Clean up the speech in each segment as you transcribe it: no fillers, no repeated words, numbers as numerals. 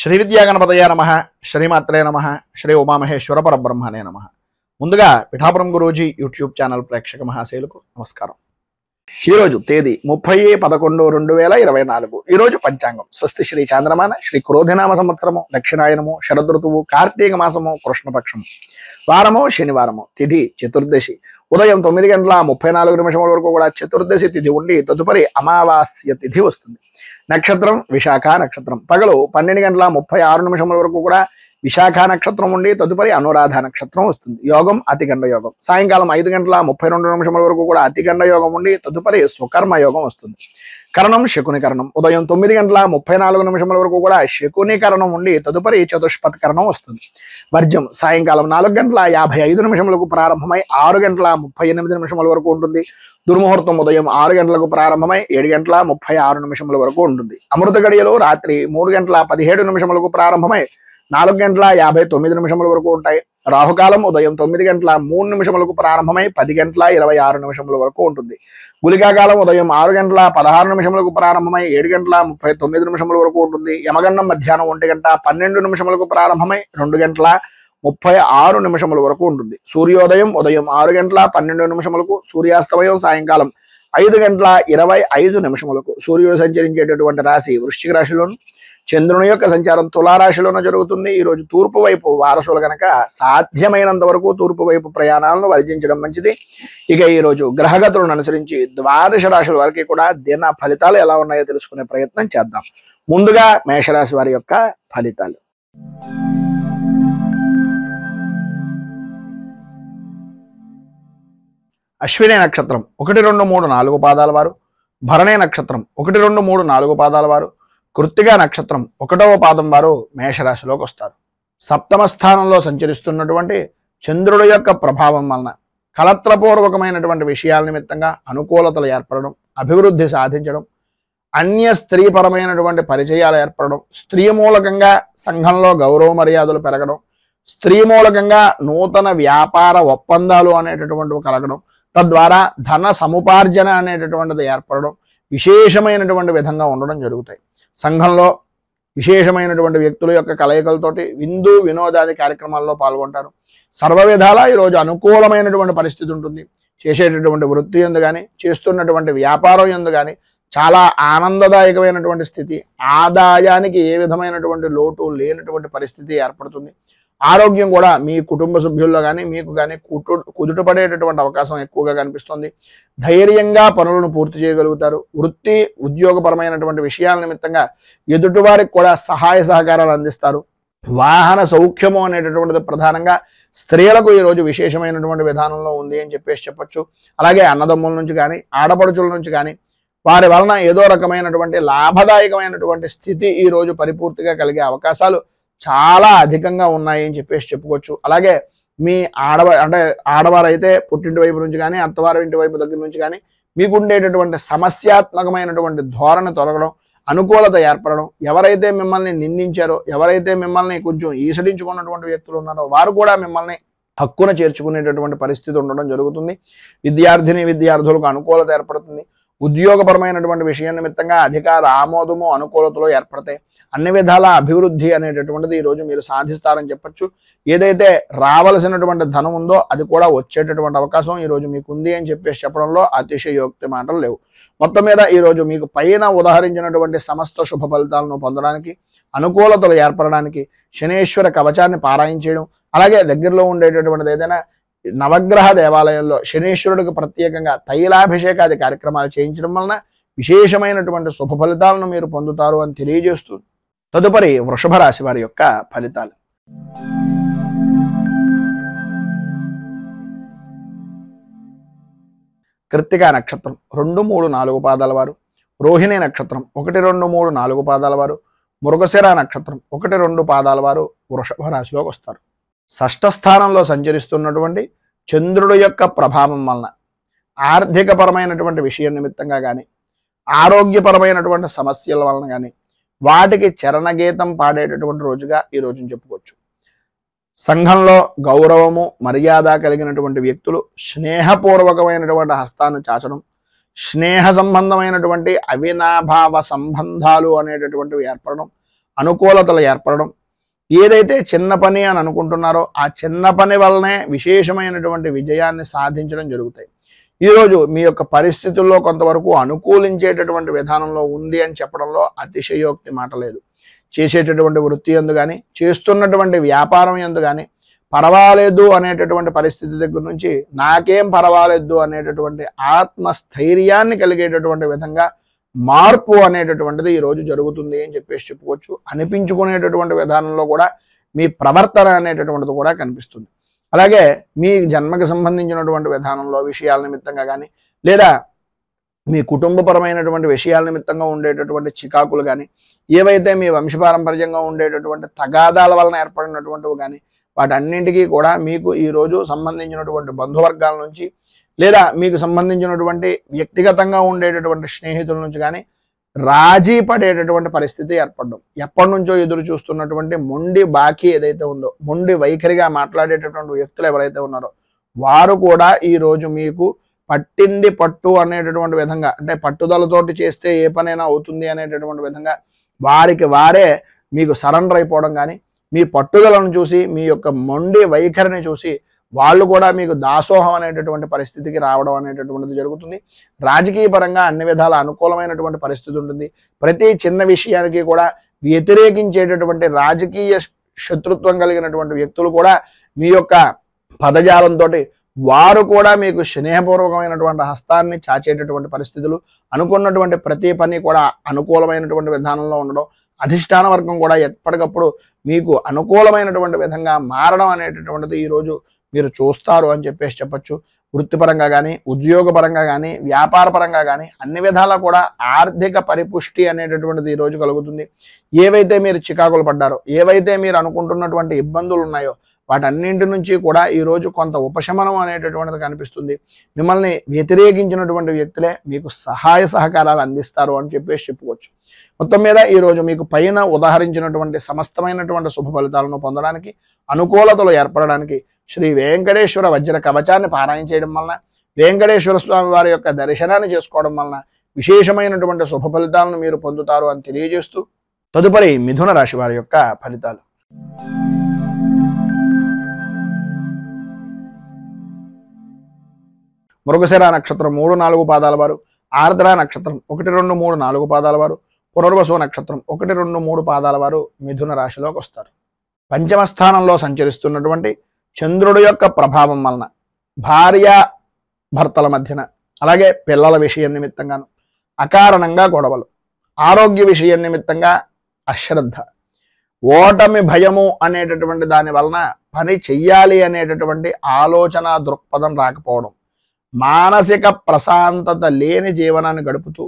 శ్రీ విద్యా గణపతయ నమః, శ్రీమాత్రే నమః, శ్రీ ఉమామహేశ్వర పరబ్రహ్మణే నమః. ముందుగా పిఠాపురం గురూజీ యూట్యూబ్ ఛానల్ ప్రేక్షక మహాశయులకు నమస్కారం. ఈరోజు తేదీ 30/11/2024. ఈరోజు పంచాంగం స్వస్తి శ్రీ చాంద్రమాన శ్రీ క్రోధినామ సంవత్సరము, దక్షిణాయనము, శరదృతువు, కార్తీక మాసము, కృష్ణపక్షము, వారము శనివారము, తిథి చతుర్దశి. ఉదయం 9:34 వరకు కూడా చతుర్దశి తిథి ఉండి తదుపరి అమావాస్య తిథి వస్తుంది. నక్షత్రం విశాఖ నక్షత్రం. పగలు 12:36 వరకు కూడా విశాఖ నక్షత్రం ఉండి తదుపరి అనురాధ నక్షత్రం వస్తుంది. యోగం అతిగండ యోగం. సాయంకాలం 5:32 వరకు కూడా అతిగండ యోగం ఉండి తదుపరి స్వకర్మ యోగం వస్తుంది. కరణం శకుని కరణం. ఉదయం 9:34 వరకు కూడా శకుని కరణం ఉండి తదుపరి చతుష్పత్ కరణం వస్తుంది. వర్జం సాయంకాలం 4:55 ప్రారంభమై 6:38 వరకు ఉంటుంది. దుర్ముహూర్తం ఉదయం 6 గంటలకు ప్రారంభమై 7:36 వరకు ఉంటుంది. అమృత గడియలు రాత్రి 3:17 ప్రారంభమై 4:59 వరకు ఉంటాయి. రాహుకాలం ఉదయం 9:03 ప్రారంభమై 10:26 వరకు ఉంటుంది. గుళికాకాలం ఉదయం 6:16 ప్రారంభమై 7:39 వరకు ఉంటుంది. యమగండం మధ్యాహ్నం 1:12 ప్రారంభమై 2:36 వరకు ఉంటుంది. సూర్యోదయం ఉదయం 6:12 సూర్యాస్తమయం సాయంకాలం 5:25 సూర్యుడు సంచరించేటటువంటి రాశి వృశ్చిక రాశిలోను, చంద్రుని యొక్క సంచారం తులారాశిలోనూ జరుగుతుంది. ఈరోజు తూర్పు వైపు వారసులు కనుక సాధ్యమైనంత వరకు తూర్పు వైపు ప్రయాణాలను వర్జించడం మంచిది. ఇక ఈరోజు గ్రహగతులను అనుసరించి 12 రాశుల వారికి కూడా దిన ఫలితాలు ఎలా ఉన్నాయో తెలుసుకునే ప్రయత్నం చేద్దాం. ముందుగా మేషరాశి వారి యొక్క ఫలితాలు. అశ్విని నక్షత్రం 1, 2, 3, 4 పాదాల వారు, భరణి నక్షత్రం 1, 2, 3, 4 పాదాల వారు, కృత్తికా నక్షత్రం 1వ పాదం వారు మేషరాశిలోకి వస్తారు. సప్తమ స్థానంలో సంచరిస్తున్నటువంటి చంద్రుడి యొక్క ప్రభావం వలన కలత్రపూర్వకమైనటువంటి విషయాల నిమిత్తంగా అనుకూలతలు ఏర్పడడం, అభివృద్ధి సాధించడం, అన్య స్త్రీపరమైనటువంటి పరిచయాలు ఏర్పడడం, స్త్రీ మూలకంగా సంఘంలో గౌరవ మర్యాదలు పెరగడం, స్త్రీ మూలకంగా నూతన వ్యాపార ఒప్పందాలు అనేటటువంటివి కలగడం, తద్వారా ధన సముపార్జన అనేటటువంటిది ఏర్పడడం, విశేషమైనటువంటి విధంగా ఉండడం జరుగుతాయి. సంఘంలో విశేషమైనటువంటి వ్యక్తుల యొక్క కలయికలతోటి విందు వినోదాది కార్యక్రమాల్లో పాల్గొంటారు. సర్వ విధాలా ఈరోజు అనుకూలమైనటువంటి పరిస్థితి ఉంటుంది. చేసేటటువంటి వృత్తి యందు కానీ, చేస్తున్నటువంటి వ్యాపారం యందు కానీ చాలా ఆనందదాయకమైనటువంటి స్థితి, ఆదాయానికి ఏ విధమైనటువంటి లోటు లేనటువంటి పరిస్థితి ఏర్పడుతుంది. ఆరోగ్యం కూడా మీ కుటుంబ సభ్యుల్లో కానీ మీకు కానీ కుదుటపడేటటువంటి అవకాశం ఎక్కువగా కనిపిస్తుంది. ధైర్యంగా పనులను పూర్తి చేయగలుగుతారు. వృత్తి ఉద్యోగపరమైనటువంటి విషయాల నిమిత్తంగా ఎదుటివారికి కూడా సహాయ సహకారాలు అందిస్తారు. వాహన సౌఖ్యము అనేటటువంటిది ప్రధానంగా స్త్రీలకు ఈరోజు విశేషమైనటువంటి విధానంలో ఉంది అని చెప్పొచ్చు. అలాగే అన్నదమ్ముల నుంచి కానీ, ఆడపడుచుల నుంచి కానీ వారి వలన ఏదో రకమైనటువంటి లాభదాయకమైనటువంటి స్థితి ఈరోజు పరిపూర్తిగా కలిగే అవకాశాలు చాలా అధికంగా ఉన్నాయి అని చెప్పుకోవచ్చు. అలాగే మీ ఆడవారు అయితే పుట్టింటి వైపు నుంచి కానీ, అత్తవారి ఇంటి వైపు దగ్గర నుంచి కానీ మీకు ఉండేటటువంటి సమస్యాత్మకమైనటువంటి ధోరణి తొలగడం, అనుకూలత ఏర్పడడం, ఎవరైతే మిమ్మల్ని నిందించారో, ఎవరైతే మిమ్మల్ని కొంచెం ఈసడించుకున్నటువంటి వ్యక్తులు ఉన్నారో వారు కూడా మిమ్మల్ని హక్కున చేర్చుకునేటటువంటి పరిస్థితి ఉండడం జరుగుతుంది. విద్యార్థులకు అనుకూలత ఏర్పడుతుంది. ఉద్యోగపరమైనటువంటి విషయం నిమిత్తంగా అధికార ఆమోదము, అనుకూలతలు ఏర్పడతాయి. అన్ని విధాల అభివృద్ధి అనేటటువంటిది ఈరోజు మీరు సాధిస్తారని చెప్పొచ్చు. ఏదైతే రావలసినటువంటి ధనం ఉందో అది కూడా వచ్చేటటువంటి అవకాశం ఈరోజు మీకు ఉంది అని చెప్పడంలో అతిశయోక్తి మాటలు లేవు. మొత్తం మీద ఈరోజు మీకు పైన ఉదాహరించినటువంటి సమస్త శుభ ఫలితాలను పొందడానికి, అనుకూలతలు ఏర్పడడానికి శనేశ్వర కవచాన్ని పారాయణ చేయడం, అలాగే దగ్గరలో ఉండేటటువంటిది ఏదైనా నవగ్రహ దేవాలయంలో శనీశ్వరుడికి ప్రత్యేకంగా తైలాభిషేకాది కార్యక్రమాలు చేయించడం వలన విశేషమైనటువంటి శుభ ఫలితాలను మీరు పొందుతారు అని తెలియజేస్తూ తదుపరి వృషభ రాశి వారి యొక్క ఫలితాలు. కృత్తికా నక్షత్రం 2, 3, 4 పాదాల వారు, రోహిణి నక్షత్రం 1, 2, 3, 4 పాదాల వారు, మృగశిర నక్షత్రం 1, 2 పాదాల వారు వృషభ రాశిలోకి వస్తారు. షష్ఠ స్థానంలో సంచరిస్తున్నటువంటి చంద్రుడు యొక్క ప్రభావం వలన ఆర్థికపరమైనటువంటి విషయం నిమిత్తంగా కానీ, ఆరోగ్యపరమైనటువంటి సమస్యల వలన కానీ వాటికి చరణగీతం పాడేటటువంటి రోజుగా ఈ రోజుని చెప్పుకోవచ్చు. సంఘంలో గౌరవము మర్యాద కలిగినటువంటి వ్యక్తులు స్నేహపూర్వకమైనటువంటి హస్తాన్ని చాచడం, స్నేహ సంబంధమైనటువంటి అవినాభావ సంబంధాలు అనేటటువంటివి ఏర్పడడం, అనుకూలతలు ఏర్పడడం, ఏదైతే చిన్న పని అని అనుకుంటున్నారో ఆ చిన్న పని వల్లనే విశేషమైనటువంటి విజయాన్ని సాధించడం జరుగుతాయి. ఈరోజు మీ యొక్క పరిస్థితుల్లో కొంతవరకు అనుకూలించేటటువంటి విధానంలో ఉంది అని చెప్పడంలో అతిశయోక్తి మాట లేదు. చేసేటటువంటి వృత్తి యందు కానీ, చేస్తున్నటువంటి వ్యాపారం యందు కానీ పర్వాలేదు అనేటటువంటి పరిస్థితి దగ్గర నుంచి నాకేం పర్వాలేదు అనేటటువంటి ఆత్మస్థైర్యాన్ని కలిగేటటువంటి విధంగా మార్పు అనేటటువంటిది ఈరోజు జరుగుతుంది అని చెప్పేసి చెప్పుకోవచ్చు. అనిపించుకునేటటువంటి విధానంలో కూడా మీ ప్రవర్తన అనేటటువంటిది కూడా కనిపిస్తుంది. అలాగే మీ జన్మకి సంబంధించినటువంటి విధానంలో విషయాల నిమిత్తంగా కానీ, లేదా మీ కుటుంబపరమైనటువంటి విషయాల నిమిత్తంగా ఉండేటటువంటి చికాకులు కానీ, ఏవైతే మీ వంశపారంపర్యంగా ఉండేటటువంటి తగాదాల వలన ఏర్పడినటువంటివి కానీ, వాటన్నింటికీ కూడా మీకు ఈరోజు సంబంధించినటువంటి బంధువర్గాల నుంచి, లేదా మీకు సంబంధించినటువంటి వ్యక్తిగతంగా ఉండేటటువంటి స్నేహితుల నుంచి కానీ రాజీ పడేటటువంటి పరిస్థితి ఏర్పడడం, ఎప్పటి నుంచో ఎదురు చూస్తున్నటువంటి మొండి బాకీ ఏదైతే ఉందో, మొండి వైఖరిగా మాట్లాడేటటువంటి వ్యక్తులు ఎవరైతే ఉన్నారో వారు కూడా ఈరోజు మీకు పట్టింది పట్టు అనేటటువంటి విధంగా, అంటే పట్టుదలతోటి చేస్తే ఏ పనైనా అవుతుంది అనేటటువంటి విధంగా వారికి వారే మీకు సరెండర్ అయిపోవడం కానీ, మీ పట్టుదలను చూసి, మీ యొక్క మొండి వైఖరిని చూసి వాళ్ళు కూడా మీకు దాసోహం అనేటటువంటి పరిస్థితికి రావడం అనేటటువంటిది జరుగుతుంది. రాజకీయ పరంగా అన్ని విధాల అనుకూలమైనటువంటి పరిస్థితి ఉంటుంది. ప్రతి చిన్న విషయానికి కూడా వ్యతిరేకించేటటువంటి రాజకీయ శత్రుత్వం కలిగినటువంటి వ్యక్తులు కూడా మీ యొక్క పదజాలంతో వారు కూడా మీకు స్నేహపూర్వకమైనటువంటి హస్తాన్ని చాచేటటువంటి పరిస్థితులు, అనుకున్నటువంటి ప్రతి పని కూడా అనుకూలమైనటువంటి విధానంలో ఉండడం, అధిష్టాన వర్గం కూడా ఎప్పటికప్పుడు మీకు అనుకూలమైనటువంటి విధంగా మారడం అనేటటువంటిది ఈరోజు మీరు చూస్తారు అని చెప్పేసి చెప్పచ్చు. వృత్తిపరంగా కానీ, ఉద్యోగపరంగా కానీ, వ్యాపారపరంగా కానీ అన్ని విధాలా కూడా ఆర్థిక పరిపుష్టి అనేటటువంటిది ఈరోజు కలుగుతుంది. ఏవైతే మీరు చికాకులు పడ్డారో, ఏవైతే మీరు అనుకుంటున్నటువంటి ఇబ్బందులు ఉన్నాయో వాటన్నింటి నుంచి కూడా ఈరోజు కొంత ఉపశమనం అనేటటువంటిది కనిపిస్తుంది. మిమ్మల్ని వ్యతిరేకించినటువంటి వ్యక్తులే మీకు సహాయ సహకారాలు అందిస్తారు అని చెప్పేసి చెప్పుకోవచ్చు. మొత్తం మీద ఈరోజు మీకు పైన ఉదాహరించినటువంటి సమస్తమైనటువంటి శుభ ఫలితాలను పొందడానికి, అనుకూలతలు ఏర్పడడానికి శ్రీ వెంకటేశ్వర వజ్ర కవచాన్ని పారాయణ చేయడం వలన, వెంకటేశ్వర స్వామి వారి యొక్క దర్శనాన్ని చేసుకోవడం వలన విశేషమైనటువంటి శుభ ఫలితాలను మీరు పొందుతారు అని తెలియజేస్తూ, తదుపరి మిథున రాశి వారి యొక్క ఫలితాలు. మృగశిర నక్షత్రం 3-4 పాదాల వారు, ఆర్ద్ర నక్షత్రం 1-2-3-4 పాదాల వారు, పునర్వసు నక్షత్రం 1-2-3 పాదాల వారు మిథున రాశిలోకి వస్తారు. పంచమ స్థానంలో సంచరిస్తున్నటువంటి చంద్రుడి యొక్క ప్రభావం వలన భార్య భర్తల మధ్యన, అలాగే పిల్లల విషయం నిమిత్తంగాను అకారణంగా గొడవలు, ఆరోగ్య విషయం నిమిత్తంగా అశ్రద్ధ, ఓటమి భయము అనేటటువంటి దాని వలన పని చెయ్యాలి అనేటటువంటి ఆలోచన దృక్పథం రాకపోవడం, మానసిక ప్రశాంతత లేని జీవనాన్ని గడుపుతూ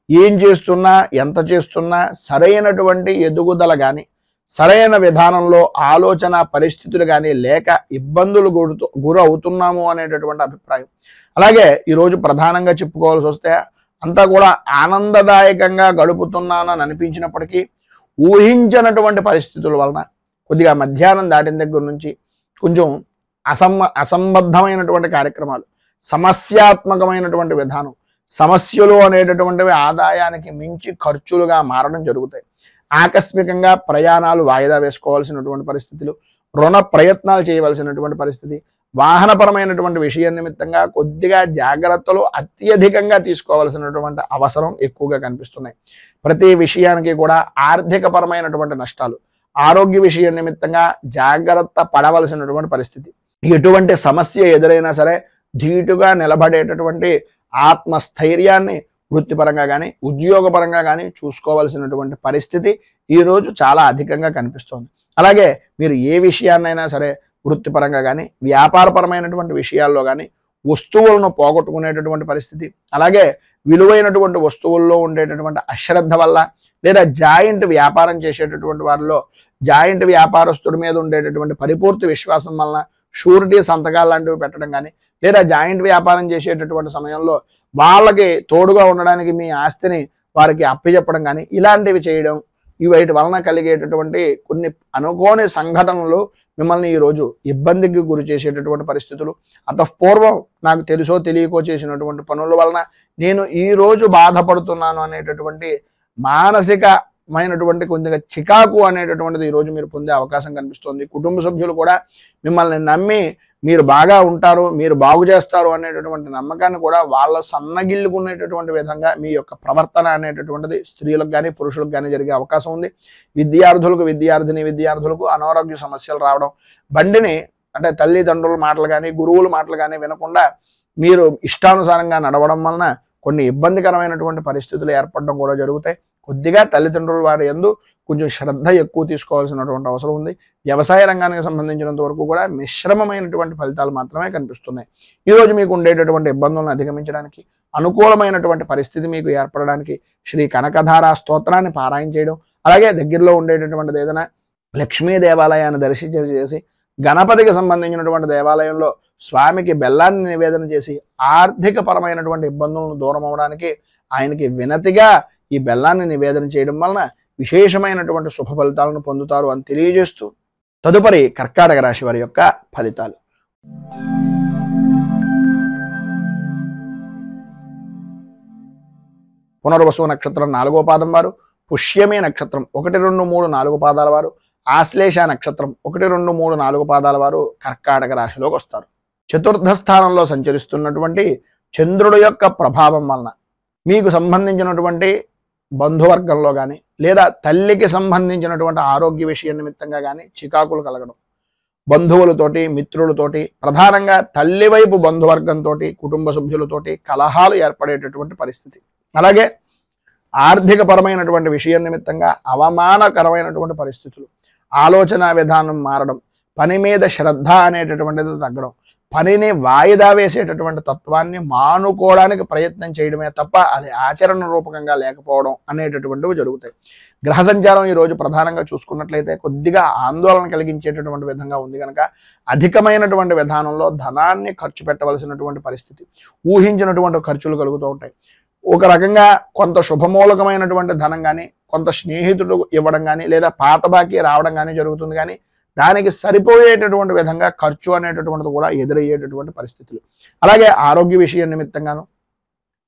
ఏం చేస్తున్నా, ఎంత చేస్తున్నా సరైనటువంటి ఎదుగుదల కానీ, సరైన విధానంలో ఆలోచన పరిస్థితులు కానీ లేక ఇబ్బందులు గురి అవుతున్నాము అనేటటువంటి అభిప్రాయం. అలాగే ఈరోజు ప్రధానంగా చెప్పుకోవాల్సి వస్తే అంతా కూడా ఆనందదాయకంగా గడుపుతున్నానని అనిపించినప్పటికీ ఊహించినటువంటి పరిస్థితుల వలన కొద్దిగా మధ్యాహ్నం దాటిన దగ్గర నుంచి కొంచెం అసంబద్ధమైనటువంటి కార్యక్రమాలు, సమస్యాత్మకమైనటువంటి విధానం, సమస్యలు అనేటటువంటివి ఆదాయానికి మించి ఖర్చులుగా మారడం జరుగుతాయి. ఆకస్మికంగా ప్రయాణాలు వాయిదా వేసుకోవాల్సినటువంటి పరిస్థితులు, రుణ ప్రయత్నాలు చేయవలసినటువంటి పరిస్థితి, వాహనపరమైనటువంటి విషయం నిమిత్తంగా కొద్దిగా జాగ్రత్తలు అత్యధికంగా తీసుకోవాల్సినటువంటి అవసరం ఎక్కువగా కనిపిస్తున్నాయి. ప్రతి విషయానికి కూడా ఆర్థిక పరమైనటువంటి నష్టాలు, ఆరోగ్య విషయం నిమిత్తంగా జాగ్రత్త పడవలసినటువంటి పరిస్థితి. ఎటువంటి సమస్య ఎదురైనా సరే ధీటుగా నిలబడేటటువంటి ఆత్మస్థైర్యాన్ని వృత్తిపరంగా కానీ, ఉద్యోగపరంగా కానీ చూసుకోవాల్సినటువంటి పరిస్థితి ఈరోజు చాలా అధికంగా కనిపిస్తోంది. అలాగే మీరు ఏ విషయాన్నైనా సరే వృత్తిపరంగా కానీ, వ్యాపారపరమైనటువంటి విషయాల్లో కానీ వస్తువులను పోగొట్టుకునేటటువంటి పరిస్థితి, అలాగే విలువైనటువంటి వస్తువుల్లో ఉండేటటువంటి అశ్రద్ధ వల్ల, లేదా జాయింట్ వ్యాపారం చేసేటటువంటి వారిలో జాయింట్ వ్యాపారస్తుడి మీద ఉండేటటువంటి పరిపూర్తి విశ్వాసం వలన షూరిటీ సంతకాలు లాంటివి పెట్టడం కానీ, లేదా జాయింట్ వ్యాపారం చేసేటటువంటి సమయంలో వాళ్ళకి తోడుగా ఉండడానికి మీ ఆస్తిని వారికి అప్పచెప్పడం కానీ ఇలాంటివి చేయడం, వీటి వలన కలిగేటటువంటి కొన్ని అనుకోని సంఘటనలు మిమ్మల్ని ఈరోజు ఇబ్బందికి గురి చేసేటటువంటి పరిస్థితులు, అంతఃపూర్వం నాకు తెలుసో తెలియకో చేసినటువంటి పనుల వలన నేను ఈరోజు బాధపడుతున్నాను అనేటటువంటి మానసిక మానసికమైనటువంటి కొద్దిగా చికాకు అనేటటువంటిది ఈరోజు మీరు పొందే అవకాశం కనిపిస్తుంది. కుటుంబ సభ్యులు కూడా మిమ్మల్ని నమ్మి మీరు బాగా ఉంటారు, మీరు బాగు చేస్తారు అనేటటువంటి నమ్మకాన్ని కూడా వాళ్ళ సన్నగిల్లుకునేటటువంటి విధంగా మీ యొక్క ప్రవర్తన అనేటటువంటిది స్త్రీలకు కానీ పురుషులకు కానీ జరిగే అవకాశం ఉంది. విద్యార్థులకు అనారోగ్య సమస్యలు రావడం, బండిని అంటే తల్లిదండ్రుల మాటలు కానీ గురువుల మాటలు కానీ వినకుండా మీరు ఇష్టానుసారంగా నడవడం వలన కొన్ని ఇబ్బందికరమైనటువంటి పరిస్థితులు ఏర్పడడం కూడా జరుగుతాయి. కొద్దిగా తల్లిదండ్రుల వారి యందు కొంచెం శ్రద్ధ ఎక్కువ తీసుకోవాల్సినటువంటి అవసరం ఉంది. వ్యవసాయ రంగానికి సంబంధించినంత వరకు కూడా మిశ్రమమైనటువంటి ఫలితాలు మాత్రమే కనిపిస్తున్నాయి. ఈరోజు మీకు ఉండేటటువంటి ఇబ్బందులను అధిగమించడానికి, అనుకూలమైనటువంటి పరిస్థితి మీకు ఏర్పడడానికి శ్రీ కనకధార స్తోత్రాన్ని పారాయణ చేయడం, అలాగే దగ్గరలో ఉండేటటువంటిది ఏదైనా లక్ష్మీ దేవాలయాన్ని దర్శించేసి గణపతికి సంబంధించినటువంటి దేవాలయంలో స్వామికి బెల్లాన్ని నివేదన చేసి ఆర్థిక పరమైనటువంటి ఇబ్బందులను దూరం అవడానికి ఆయనకి వినతిగా ఈ బెల్లాన్ని నివేదన చేయడం వలన విశేషమైనటువంటి శుభ ఫలితాలను పొందుతారు అని తెలియజేస్తూ తదుపరి కర్కాటక రాశి వారి యొక్క ఫలితాలు. పునర్వసు నక్షత్రం 4వ పాదం వారు, పుష్యమి నక్షత్రం 1, 2, 3, 4 పాదాల వారు, ఆశ్లేష నక్షత్రం 1, 2, 3, 4 పాదాల వారు కర్కాటక రాశిలోకి వస్తారు. చతుర్థ స్థానంలో సంచరిస్తున్నటువంటి చంద్రుడి యొక్క ప్రభావం వలన మీకు సంబంధించినటువంటి బంధువర్గంలో కానీ లేదా తల్లికి సంబంధించినటువంటి ఆరోగ్య విషయం నిమిత్తంగా కానీ చికాకులు కలగడం, బంధువులతోటి మిత్రులతోటి ప్రధానంగా తల్లి వైపు బంధువర్గంతో కుటుంబ సభ్యులతోటి కలహాలు ఏర్పడేటటువంటి పరిస్థితి, అలాగే ఆర్థిక పరమైనటువంటి విషయం నిమిత్తంగా అవమానకరమైనటువంటి పరిస్థితులు, ఆలోచన విధానం మారడం, పని మీద శ్రద్ధ అనేటటువంటిది తగ్గడం, పనిని వాయిదా వేసేటటువంటి తత్వాన్ని మానుకోవడానికి ప్రయత్నం చేయడమే తప్ప అది ఆచరణ రూపకంగా లేకపోవడం అనేటటువంటివి జరుగుతాయి. గ్రహ సంచారం ఈరోజు ప్రధానంగా చూసుకున్నట్లయితే కొద్దిగా ఆందోళన కలిగించేటటువంటి విధంగా ఉంది కనుక అధికమైనటువంటి విధానంలో ధనాన్ని ఖర్చు పెట్టవలసినటువంటి పరిస్థితి, ఊహించినటువంటి ఖర్చులు కలుగుతూ ఉంటాయి. ఒక రకంగా కొంత శుభమూలకమైనటువంటి ధనం కానీ కొంత స్నేహితుడు ఇవ్వడం కానీ లేదా పాత బాకీ రావడం కానీ జరుగుతుంది, కానీ దానికి సరిపోయేటటువంటి విధంగా ఖర్చు అనేటటువంటిది కూడా ఎదురయ్యేటటువంటి పరిస్థితులు, అలాగే ఆరోగ్య విషయం నిమిత్తంగాను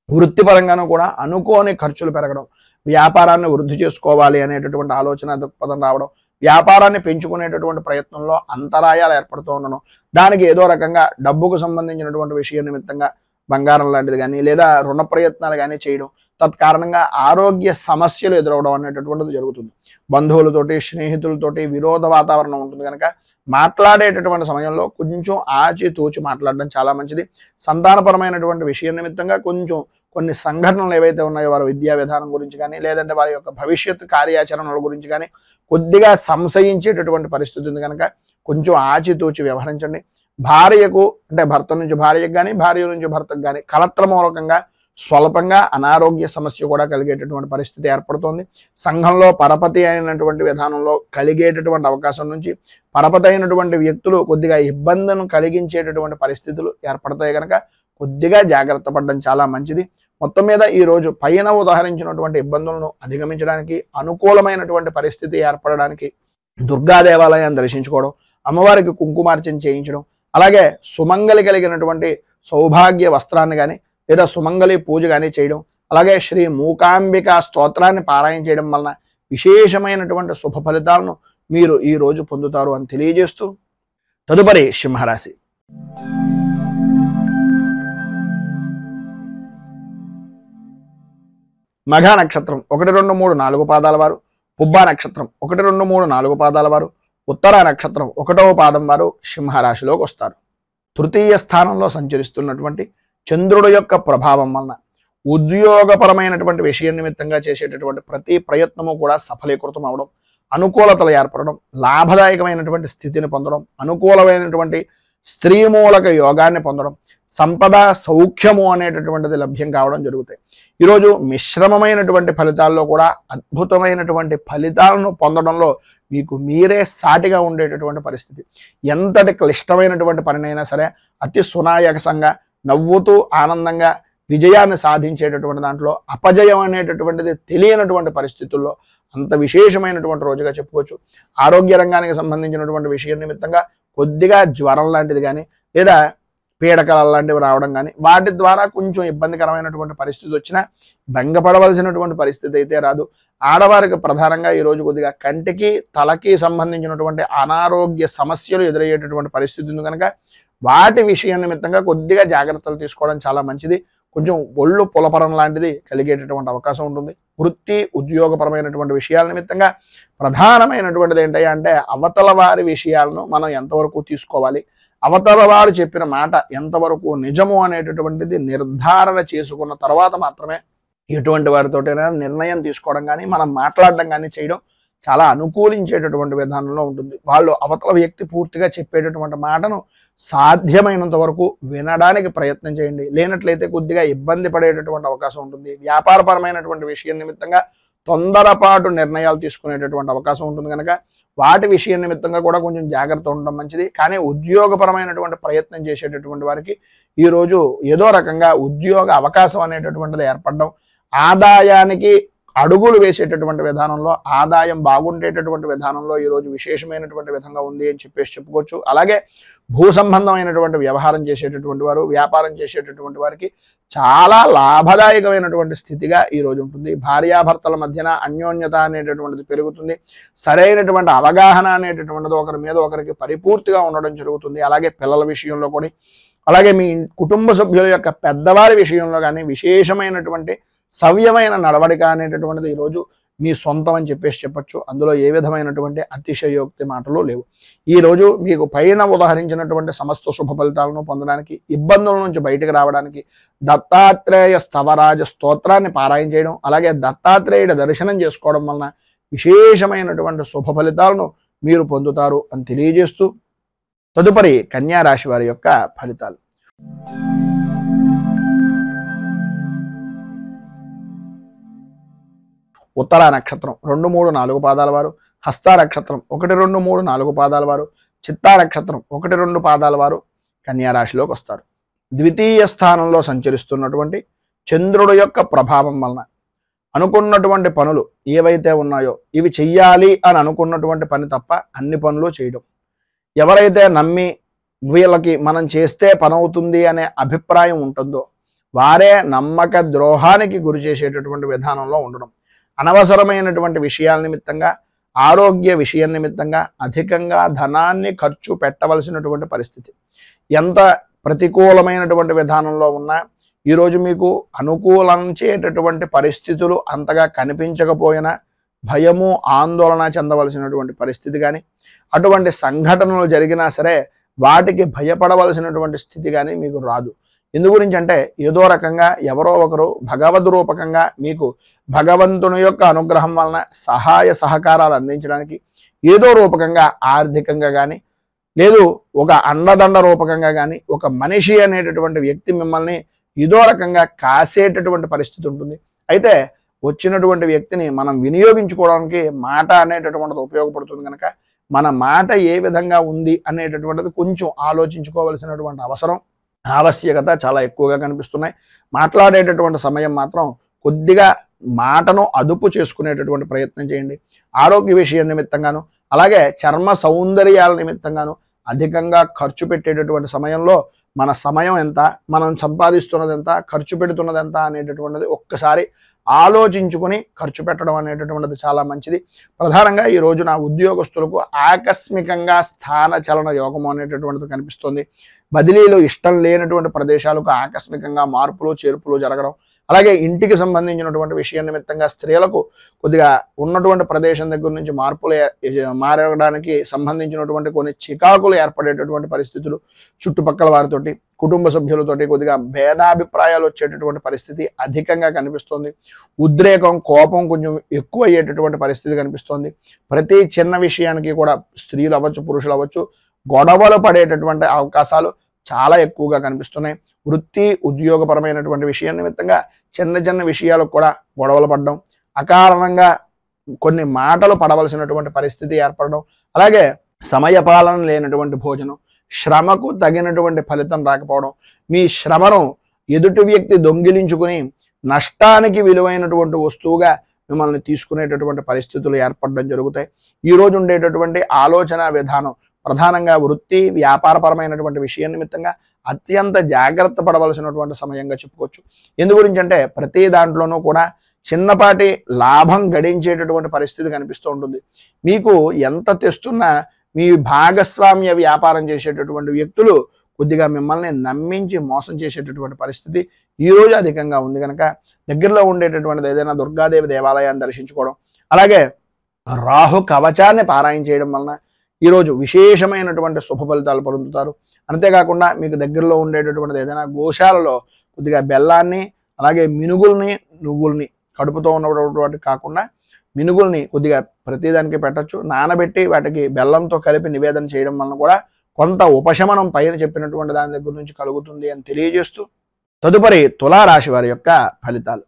వృత్తిపరంగాను కూడా అనుకోని ఖర్చులు పెరగడం, వ్యాపారాన్ని వృద్ధి చేసుకోవాలి అనేటటువంటి ఆలోచన దృక్పథం రావడం, వ్యాపారాన్ని పెంచుకునేటటువంటి ప్రయత్నంలో అంతరాయాలు ఏర్పడుతూ ఉండడం, దానికి ఏదో రకంగా డబ్బుకు సంబంధించినటువంటి విషయం నిమిత్తంగా బంగారం లాంటిది కానీ లేదా రుణ ప్రయత్నాలు కానీ చేయడం, తత్కారణంగా ఆరోగ్య సమస్యలు ఎదురవడం అనేటటువంటిది జరుగుతుంది. బంధువులతోటి స్నేహితులతోటి విరోధ వాతావరణం ఉంటుంది కనుక మాట్లాడేటటువంటి సమయంలో కొంచెం ఆచితూచి మాట్లాడడం చాలా మంచిది. సంతానపరమైనటువంటి విషయం నిమిత్తంగా కొంచెం కొన్ని సంఘటనలు ఏవైతే ఉన్నాయో వారి విద్యా విధానం గురించి కానీ లేదంటే వారి యొక్క భవిష్యత్తు కార్యాచరణల గురించి కానీ కొద్దిగా సంశయించేటటువంటి పరిస్థితి ఉంది కనుక కొంచెం ఆచితూచి వ్యవహరించండి. భార్యకు అంటే భర్త నుంచి భార్యకు కానీ భార్య నుంచి భర్తకు కానీ కలత్ర మూలకంగా స్వల్పంగా అనారోగ్య సమస్య కూడా కలిగేటటువంటి పరిస్థితి ఏర్పడుతోంది. సంఘంలో పరపతి అయినటువంటి విధానంలో కలిగేటటువంటి అవకాశం నుంచి పరపతి అయినటువంటి వ్యక్తులు కొద్దిగా ఇబ్బందులను కలిగించేటటువంటి పరిస్థితులు ఏర్పడతాయి కనుక కొద్దిగా జాగ్రత్త పడడం చాలా మంచిది. మొత్తం మీద ఈరోజు పైన ఉదాహరించినటువంటి ఇబ్బందులను అధిగమించడానికి అనుకూలమైనటువంటి పరిస్థితి ఏర్పడడానికి దుర్గా దేవాలయాన్ని దర్శించుకోవడం, అమ్మవారికి కుంకుమార్చన చేయించడం, అలాగే సుమంగలి కలిగినటువంటి సౌభాగ్య వస్త్రాన్ని కానీ లేదా సుమంగళి పూజ కానీ చేయడం, అలాగే శ్రీ మూకాంబిక స్తోత్రాన్ని పారాయణ చేయడం వలన విశేషమైనటువంటి శుభ ఫలితాలను మీరు ఈ రోజు పొందుతారు అని తెలియజేస్తూ తదుపరి సింహరాశి. మఘ నక్షత్రం 1, 2, 3, 4 పాదాల వారు, పుబ్బా నక్షత్రం 1, 2, 3, 4 పాదాల వారు, ఉత్తర నక్షత్రం 1వ పాదం వారు సింహరాశిలోకి వస్తారు. తృతీయ స్థానంలో సంచరిస్తున్నటువంటి చంద్రుడు యొక్క ప్రభావం వలన ఉద్యోగపరమైనటువంటి విషయం నిమిత్తంగా చేసేటటువంటి ప్రతి ప్రయత్నము కూడా సఫలీకృతం అవడం, అనుకూలతలు ఏర్పడడం, లాభదాయకమైనటువంటి స్థితిని పొందడం, అనుకూలమైనటువంటి స్త్రీ మూలక యోగాన్ని పొందడం, సంపద సౌఖ్యము అనేటటువంటిది లభ్యం కావడం జరుగుతాయి. ఈరోజు మిశ్రమమైనటువంటి ఫలితాల్లో కూడా అద్భుతమైనటువంటి ఫలితాలను పొందడంలో మీకు మీరే సాటిగా ఉండేటటువంటి పరిస్థితి. ఎంతటి క్లిష్టమైనటువంటి పనినైనా సరే అతి సునాయాసంగా నవ్వుతూ ఆనందంగా విజయాన్ని సాధించేటటువంటి దాంట్లో అపజయం అనేటటువంటిది తెలియనటువంటి పరిస్థితుల్లో అంత విశేషమైనటువంటి రోజుగా చెప్పుకోవచ్చు. ఆరోగ్య రంగానికి సంబంధించినటువంటి విషయం నిమిత్తంగా కొద్దిగా జ్వరం లాంటిది కానీ లేదా పీడకలు అలాంటివి రావడం కానీ వాటి ద్వారా కొంచెం ఇబ్బందికరమైనటువంటి పరిస్థితి వచ్చినా బెంగపడవలసినటువంటి పరిస్థితి అయితే రాదు. ఆడవారికి ప్రధానంగా ఈరోజు కొద్దిగా కంటికి తలకి సంబంధించినటువంటి అనారోగ్య సమస్యలు ఎదురయ్యేటటువంటి పరిస్థితి ఉంది కనుక వాటి విషయం నిమిత్తంగా కొద్దిగా జాగ్రత్తలు తీసుకోవడం చాలా మంచిది. కొంచెం ఒళ్ళు పులపరం లాంటిది కలిగేటటువంటి అవకాశం ఉంటుంది. వృత్తి ఉద్యోగపరమైనటువంటి విషయాల నిమిత్తంగా ప్రధానమైనటువంటిది ఏంటంటే అవతల వారి విషయాలను మనం ఎంతవరకు తీసుకోవాలి, అవతల వారు చెప్పిన మాట ఎంతవరకు నిజము అనేటటువంటిది నిర్ధారణ చేసుకున్న తర్వాత మాత్రమే ఎటువంటి వారితోటైనా నిర్ణయం తీసుకోవడం కానీ మనం మాట్లాడడం కానీ చేయడం చాలా అనుకూలించేటటువంటి విధానంలో ఉంటుంది. వాళ్ళు అవతల వ్యక్తి పూర్తిగా చెప్పేటటువంటి మాటను సాధ్యమైనంత వరకు వినడానికి ప్రయత్నం చేయండి. లేనట్లయితే కొద్దిగా ఇబ్బంది పడేటటువంటి అవకాశం ఉంటుంది. వ్యాపారపరమైనటువంటి విషయం నిమిత్తంగా తొందరపాటు నిర్ణయాలు తీసుకునేటటువంటి అవకాశం ఉంటుంది కనుక వాటి విషయం నిమిత్తంగా కూడా కొంచెం జాగ్రత్త ఉండడం మంచిది. కానీ ఉద్యోగపరమైనటువంటి ప్రయత్నం చేసేటటువంటి వారికి ఈరోజు ఏదో రకంగా ఉద్యోగ అవకాశం అనేటటువంటిది ఏర్పడడం, ఆదాయానికి అడుగులు వేసేటటువంటి విధానంలో ఆదాయం బాగుండేటటువంటి విధానంలో ఈరోజు విశేషమైనటువంటి విధంగా ఉంది అని చెప్పుకోవచ్చు. అలాగే భూ సంబంధమైనటువంటి వ్యవహారం చేసేటటువంటి వారు, వ్యాపారం చేసేటటువంటి వారికి చాలా లాభదాయకమైనటువంటి స్థితిగా ఈరోజు ఉంటుంది. భార్యాభర్తల మధ్యన అన్యోన్యత అనేటటువంటిది పెరుగుతుంది. సరైనటువంటి అవగాహన అనేటటువంటిది ఒకరి మీద ఒకరికి పరిపూర్తిగా ఉండడం జరుగుతుంది. అలాగే పిల్లల విషయంలో కూడా, అలాగే మీ కుటుంబ సభ్యుల యొక్క పెద్దవారి విషయంలో కానీ విశేషమైనటువంటి సవ్యమైన నడవడిక అనేటటువంటిది ఈరోజు మీ సొంతం అని చెప్పొచ్చు. అందులో ఏ విధమైనటువంటి అతిశయోక్తి మాటలు లేవు. ఈరోజు మీకు పైన ఉదాహరించినటువంటి సమస్త శుభ ఫలితాలను పొందడానికి, ఇబ్బందుల నుంచి బయటకు రావడానికి దత్తాత్రేయ స్థవరాజ స్తోత్రాన్ని పారాయణ చేయడం, అలాగే దత్తాత్రేయుడి దర్శనం చేసుకోవడం వలన విశేషమైనటువంటి శుభ ఫలితాలను మీరు పొందుతారు అని తెలియజేస్తూ తదుపరి కన్యా రాశి వారి యొక్క ఫలితాలు. ఉత్తర నక్షత్రం 2, 3, 4 పాదాల వారు, హస్త నక్షత్రం 1, 2, 3, 4 పాదాల వారు, చిత్తా నక్షత్రం 1, 2 పాదాల వారు కన్యా రాశిలోకి వస్తారు. ద్వితీయ స్థానంలో సంచరిస్తున్నటువంటి చంద్రుడు యొక్క ప్రభావం వలన అనుకున్నటువంటి పనులు ఏవైతే ఉన్నాయో ఇవి చెయ్యాలి అని అనుకున్నటువంటి పని తప్ప అన్ని పనులు చేయడం, ఎవరైతే నమ్మి వీళ్ళకి మనం చేస్తే పని అవుతుంది అనే అభిప్రాయం ఉంటుందో వారే నమ్మక ద్రోహానికి గురి చేసేటటువంటి విధానంలో ఉండడం, అనవసరమైనటువంటి విషయాల నిమిత్తంగా, ఆరోగ్య విషయం నిమిత్తంగా అధికంగా ధనాన్ని ఖర్చు పెట్టవలసినటువంటి పరిస్థితి. ఎంత ప్రతికూలమైనటువంటి విధానంలో ఉన్నా ఈరోజు మీకు అనుకూలించేటటువంటి పరిస్థితులు అంతగా కనిపించకపోయినా భయము ఆందోళన చెందవలసినటువంటి పరిస్థితి కానీ, అటువంటి సంఘటనలు జరిగినా సరే వాటికి భయపడవలసినటువంటి స్థితి కానీ మీకు రాదు. ఎందు గురించి అంటే ఏదో రకంగా ఎవరో ఒకరు భగవద్ రూపకంగా మీకు భగవంతుని యొక్క అనుగ్రహం వలన సహాయ సహకారాలు అందించడానికి ఏదో రూపకంగా ఆర్థికంగా కానీ, లేదు ఒక అండదండ రూపకంగా కానీ ఒక మనిషి అనేటటువంటి వ్యక్తి మిమ్మల్ని ఏదో రకంగా కాసేటటువంటి పరిస్థితి ఉంటుంది. అయితే వచ్చినటువంటి వ్యక్తిని మనం వినియోగించుకోవడానికి మాట అనేటటువంటిది ఉపయోగపడుతుంది కనుక మన మాట ఏ విధంగా ఉంది అనేటటువంటిది కొంచెం ఆలోచించుకోవలసినటువంటి ఆవశ్యకత చాలా ఎక్కువగా కనిపిస్తున్నాయి. మాట్లాడేటటువంటి సమయం మాత్రం కొద్దిగా మాటను అదుపు చేసుకునేటటువంటి ప్రయత్నం చేయండి. ఆరోగ్య విషయం నిమిత్తంగాను, అలాగే చర్మ సౌందర్యాల నిమిత్తంగాను అధికంగా ఖర్చు పెట్టేటటువంటి సమయంలో మన సమయం ఎంత, మనం సంపాదిస్తున్నది ఎంత, ఖర్చు పెడుతున్నది ఎంత అనేటటువంటిది ఒక్కసారి ఆలోచించుకుని ఖర్చు పెట్టడం అనేటటువంటిది చాలా మంచిది. ప్రధానంగా ఈ రోజు నా ఉద్యోగస్తులకు ఆకస్మికంగా స్థాన చలన యోగం అనేటటువంటిది కనిపిస్తుంది. బదిలీలు ఇష్టం లేనటువంటి ప్రదేశాలకు ఆకస్మికంగా మార్పులు చేర్పులు జరగడం, అలాగే ఇంటికి సంబంధించినటువంటి విషయం నిమిత్తంగా స్త్రీలకు కొద్దిగా ఉన్నటువంటి ప్రదేశం దగ్గర నుంచి మారడానికి సంబంధించినటువంటి కొన్ని చికాకులు ఏర్పడేటటువంటి పరిస్థితులు, చుట్టుపక్కల వారితోటి కుటుంబ సభ్యులతోటి కొద్దిగా భేదాభిప్రాయాలు వచ్చేటటువంటి పరిస్థితి అధికంగా కనిపిస్తుంది. ఉద్రేకం, కోపం కొంచెం ఎక్కువ అయ్యేటటువంటి పరిస్థితి కనిపిస్తుంది. ప్రతి చిన్న విషయానికి కూడా స్త్రీలు అవ్వచ్చు, పురుషులు అవ్వచ్చు, గొడవలు పడేటటువంటి అవకాశాలు చాలా ఎక్కువగా కనిపిస్తున్నాయి. వృత్తి ఉద్యోగపరమైనటువంటి విషయం నిమిత్తంగా చిన్న చిన్న విషయాలకు కూడా గొడవలు పడడం, అకారణంగా కొన్ని మాటలు పడవలసినటువంటి పరిస్థితి ఏర్పడడం, అలాగే సమయపాలన లేనటువంటి భోజనం, శ్రమకు తగినటువంటి ఫలితం రాకపోవడం, మీ శ్రమను ఎదుటి వ్యక్తి దొంగిలించుకుని నష్టానికి విలువైనటువంటి వస్తువుగా మిమ్మల్ని తీసుకునేటటువంటి పరిస్థితులు ఏర్పడడం జరుగుతాయి. ఈరోజు ఉండేటటువంటి ఆలోచన విధానం ప్రధానంగా వృత్తి వ్యాపారపరమైనటువంటి విషయం నిమిత్తంగా అత్యంత జాగ్రత్త పడవలసినటువంటి సమయంగా చెప్పుకోవచ్చు. ఎందు గురించి అంటే ప్రతి దాంట్లోనూ కూడా చిన్నపాటి లాభం గడించేటటువంటి పరిస్థితి కనిపిస్తూ ఉంటుంది. మీకు ఎంత తెస్తున్నా మీ భాగస్వామ్య వ్యాపారం చేసేటటువంటి వ్యక్తులు కొద్దిగా మిమ్మల్ని నమ్మించి మోసం చేసేటటువంటి పరిస్థితి ఈరోజు అధికంగా ఉంది కనుక దగ్గరలో ఉండేటటువంటిది ఏదైనా దుర్గాదేవి దేవాలయాన్ని దర్శించుకోవడం, అలాగే రాహు కవచాన్ని పారాయణ చేయడం వలన ఈరోజు విశేషమైనటువంటి శుభ ఫలితాలు పొందుతారు. అంతేకాకుండా మీకు దగ్గరలో ఉండేటటువంటిది ఏదైనా గోశాలలో కొద్దిగా బెల్లాన్ని, అలాగే మినుగుల్ని, నువ్వుల్ని కడుపుతో ఉన్నటువంటి కాకుండా మినుగుల్ని కొద్దిగా ప్రతిదానికి పెట్టచ్చు. నానబెట్టి వాటికి బెల్లంతో కలిపి నివేదన చేయడం వలన కూడా కొంత ఉపశమనం పైన చెప్పినటువంటి దాని దగ్గర నుంచి కలుగుతుంది అని తెలియజేస్తూ తదుపరి తులారాశి వారి యొక్క ఫలితాలు.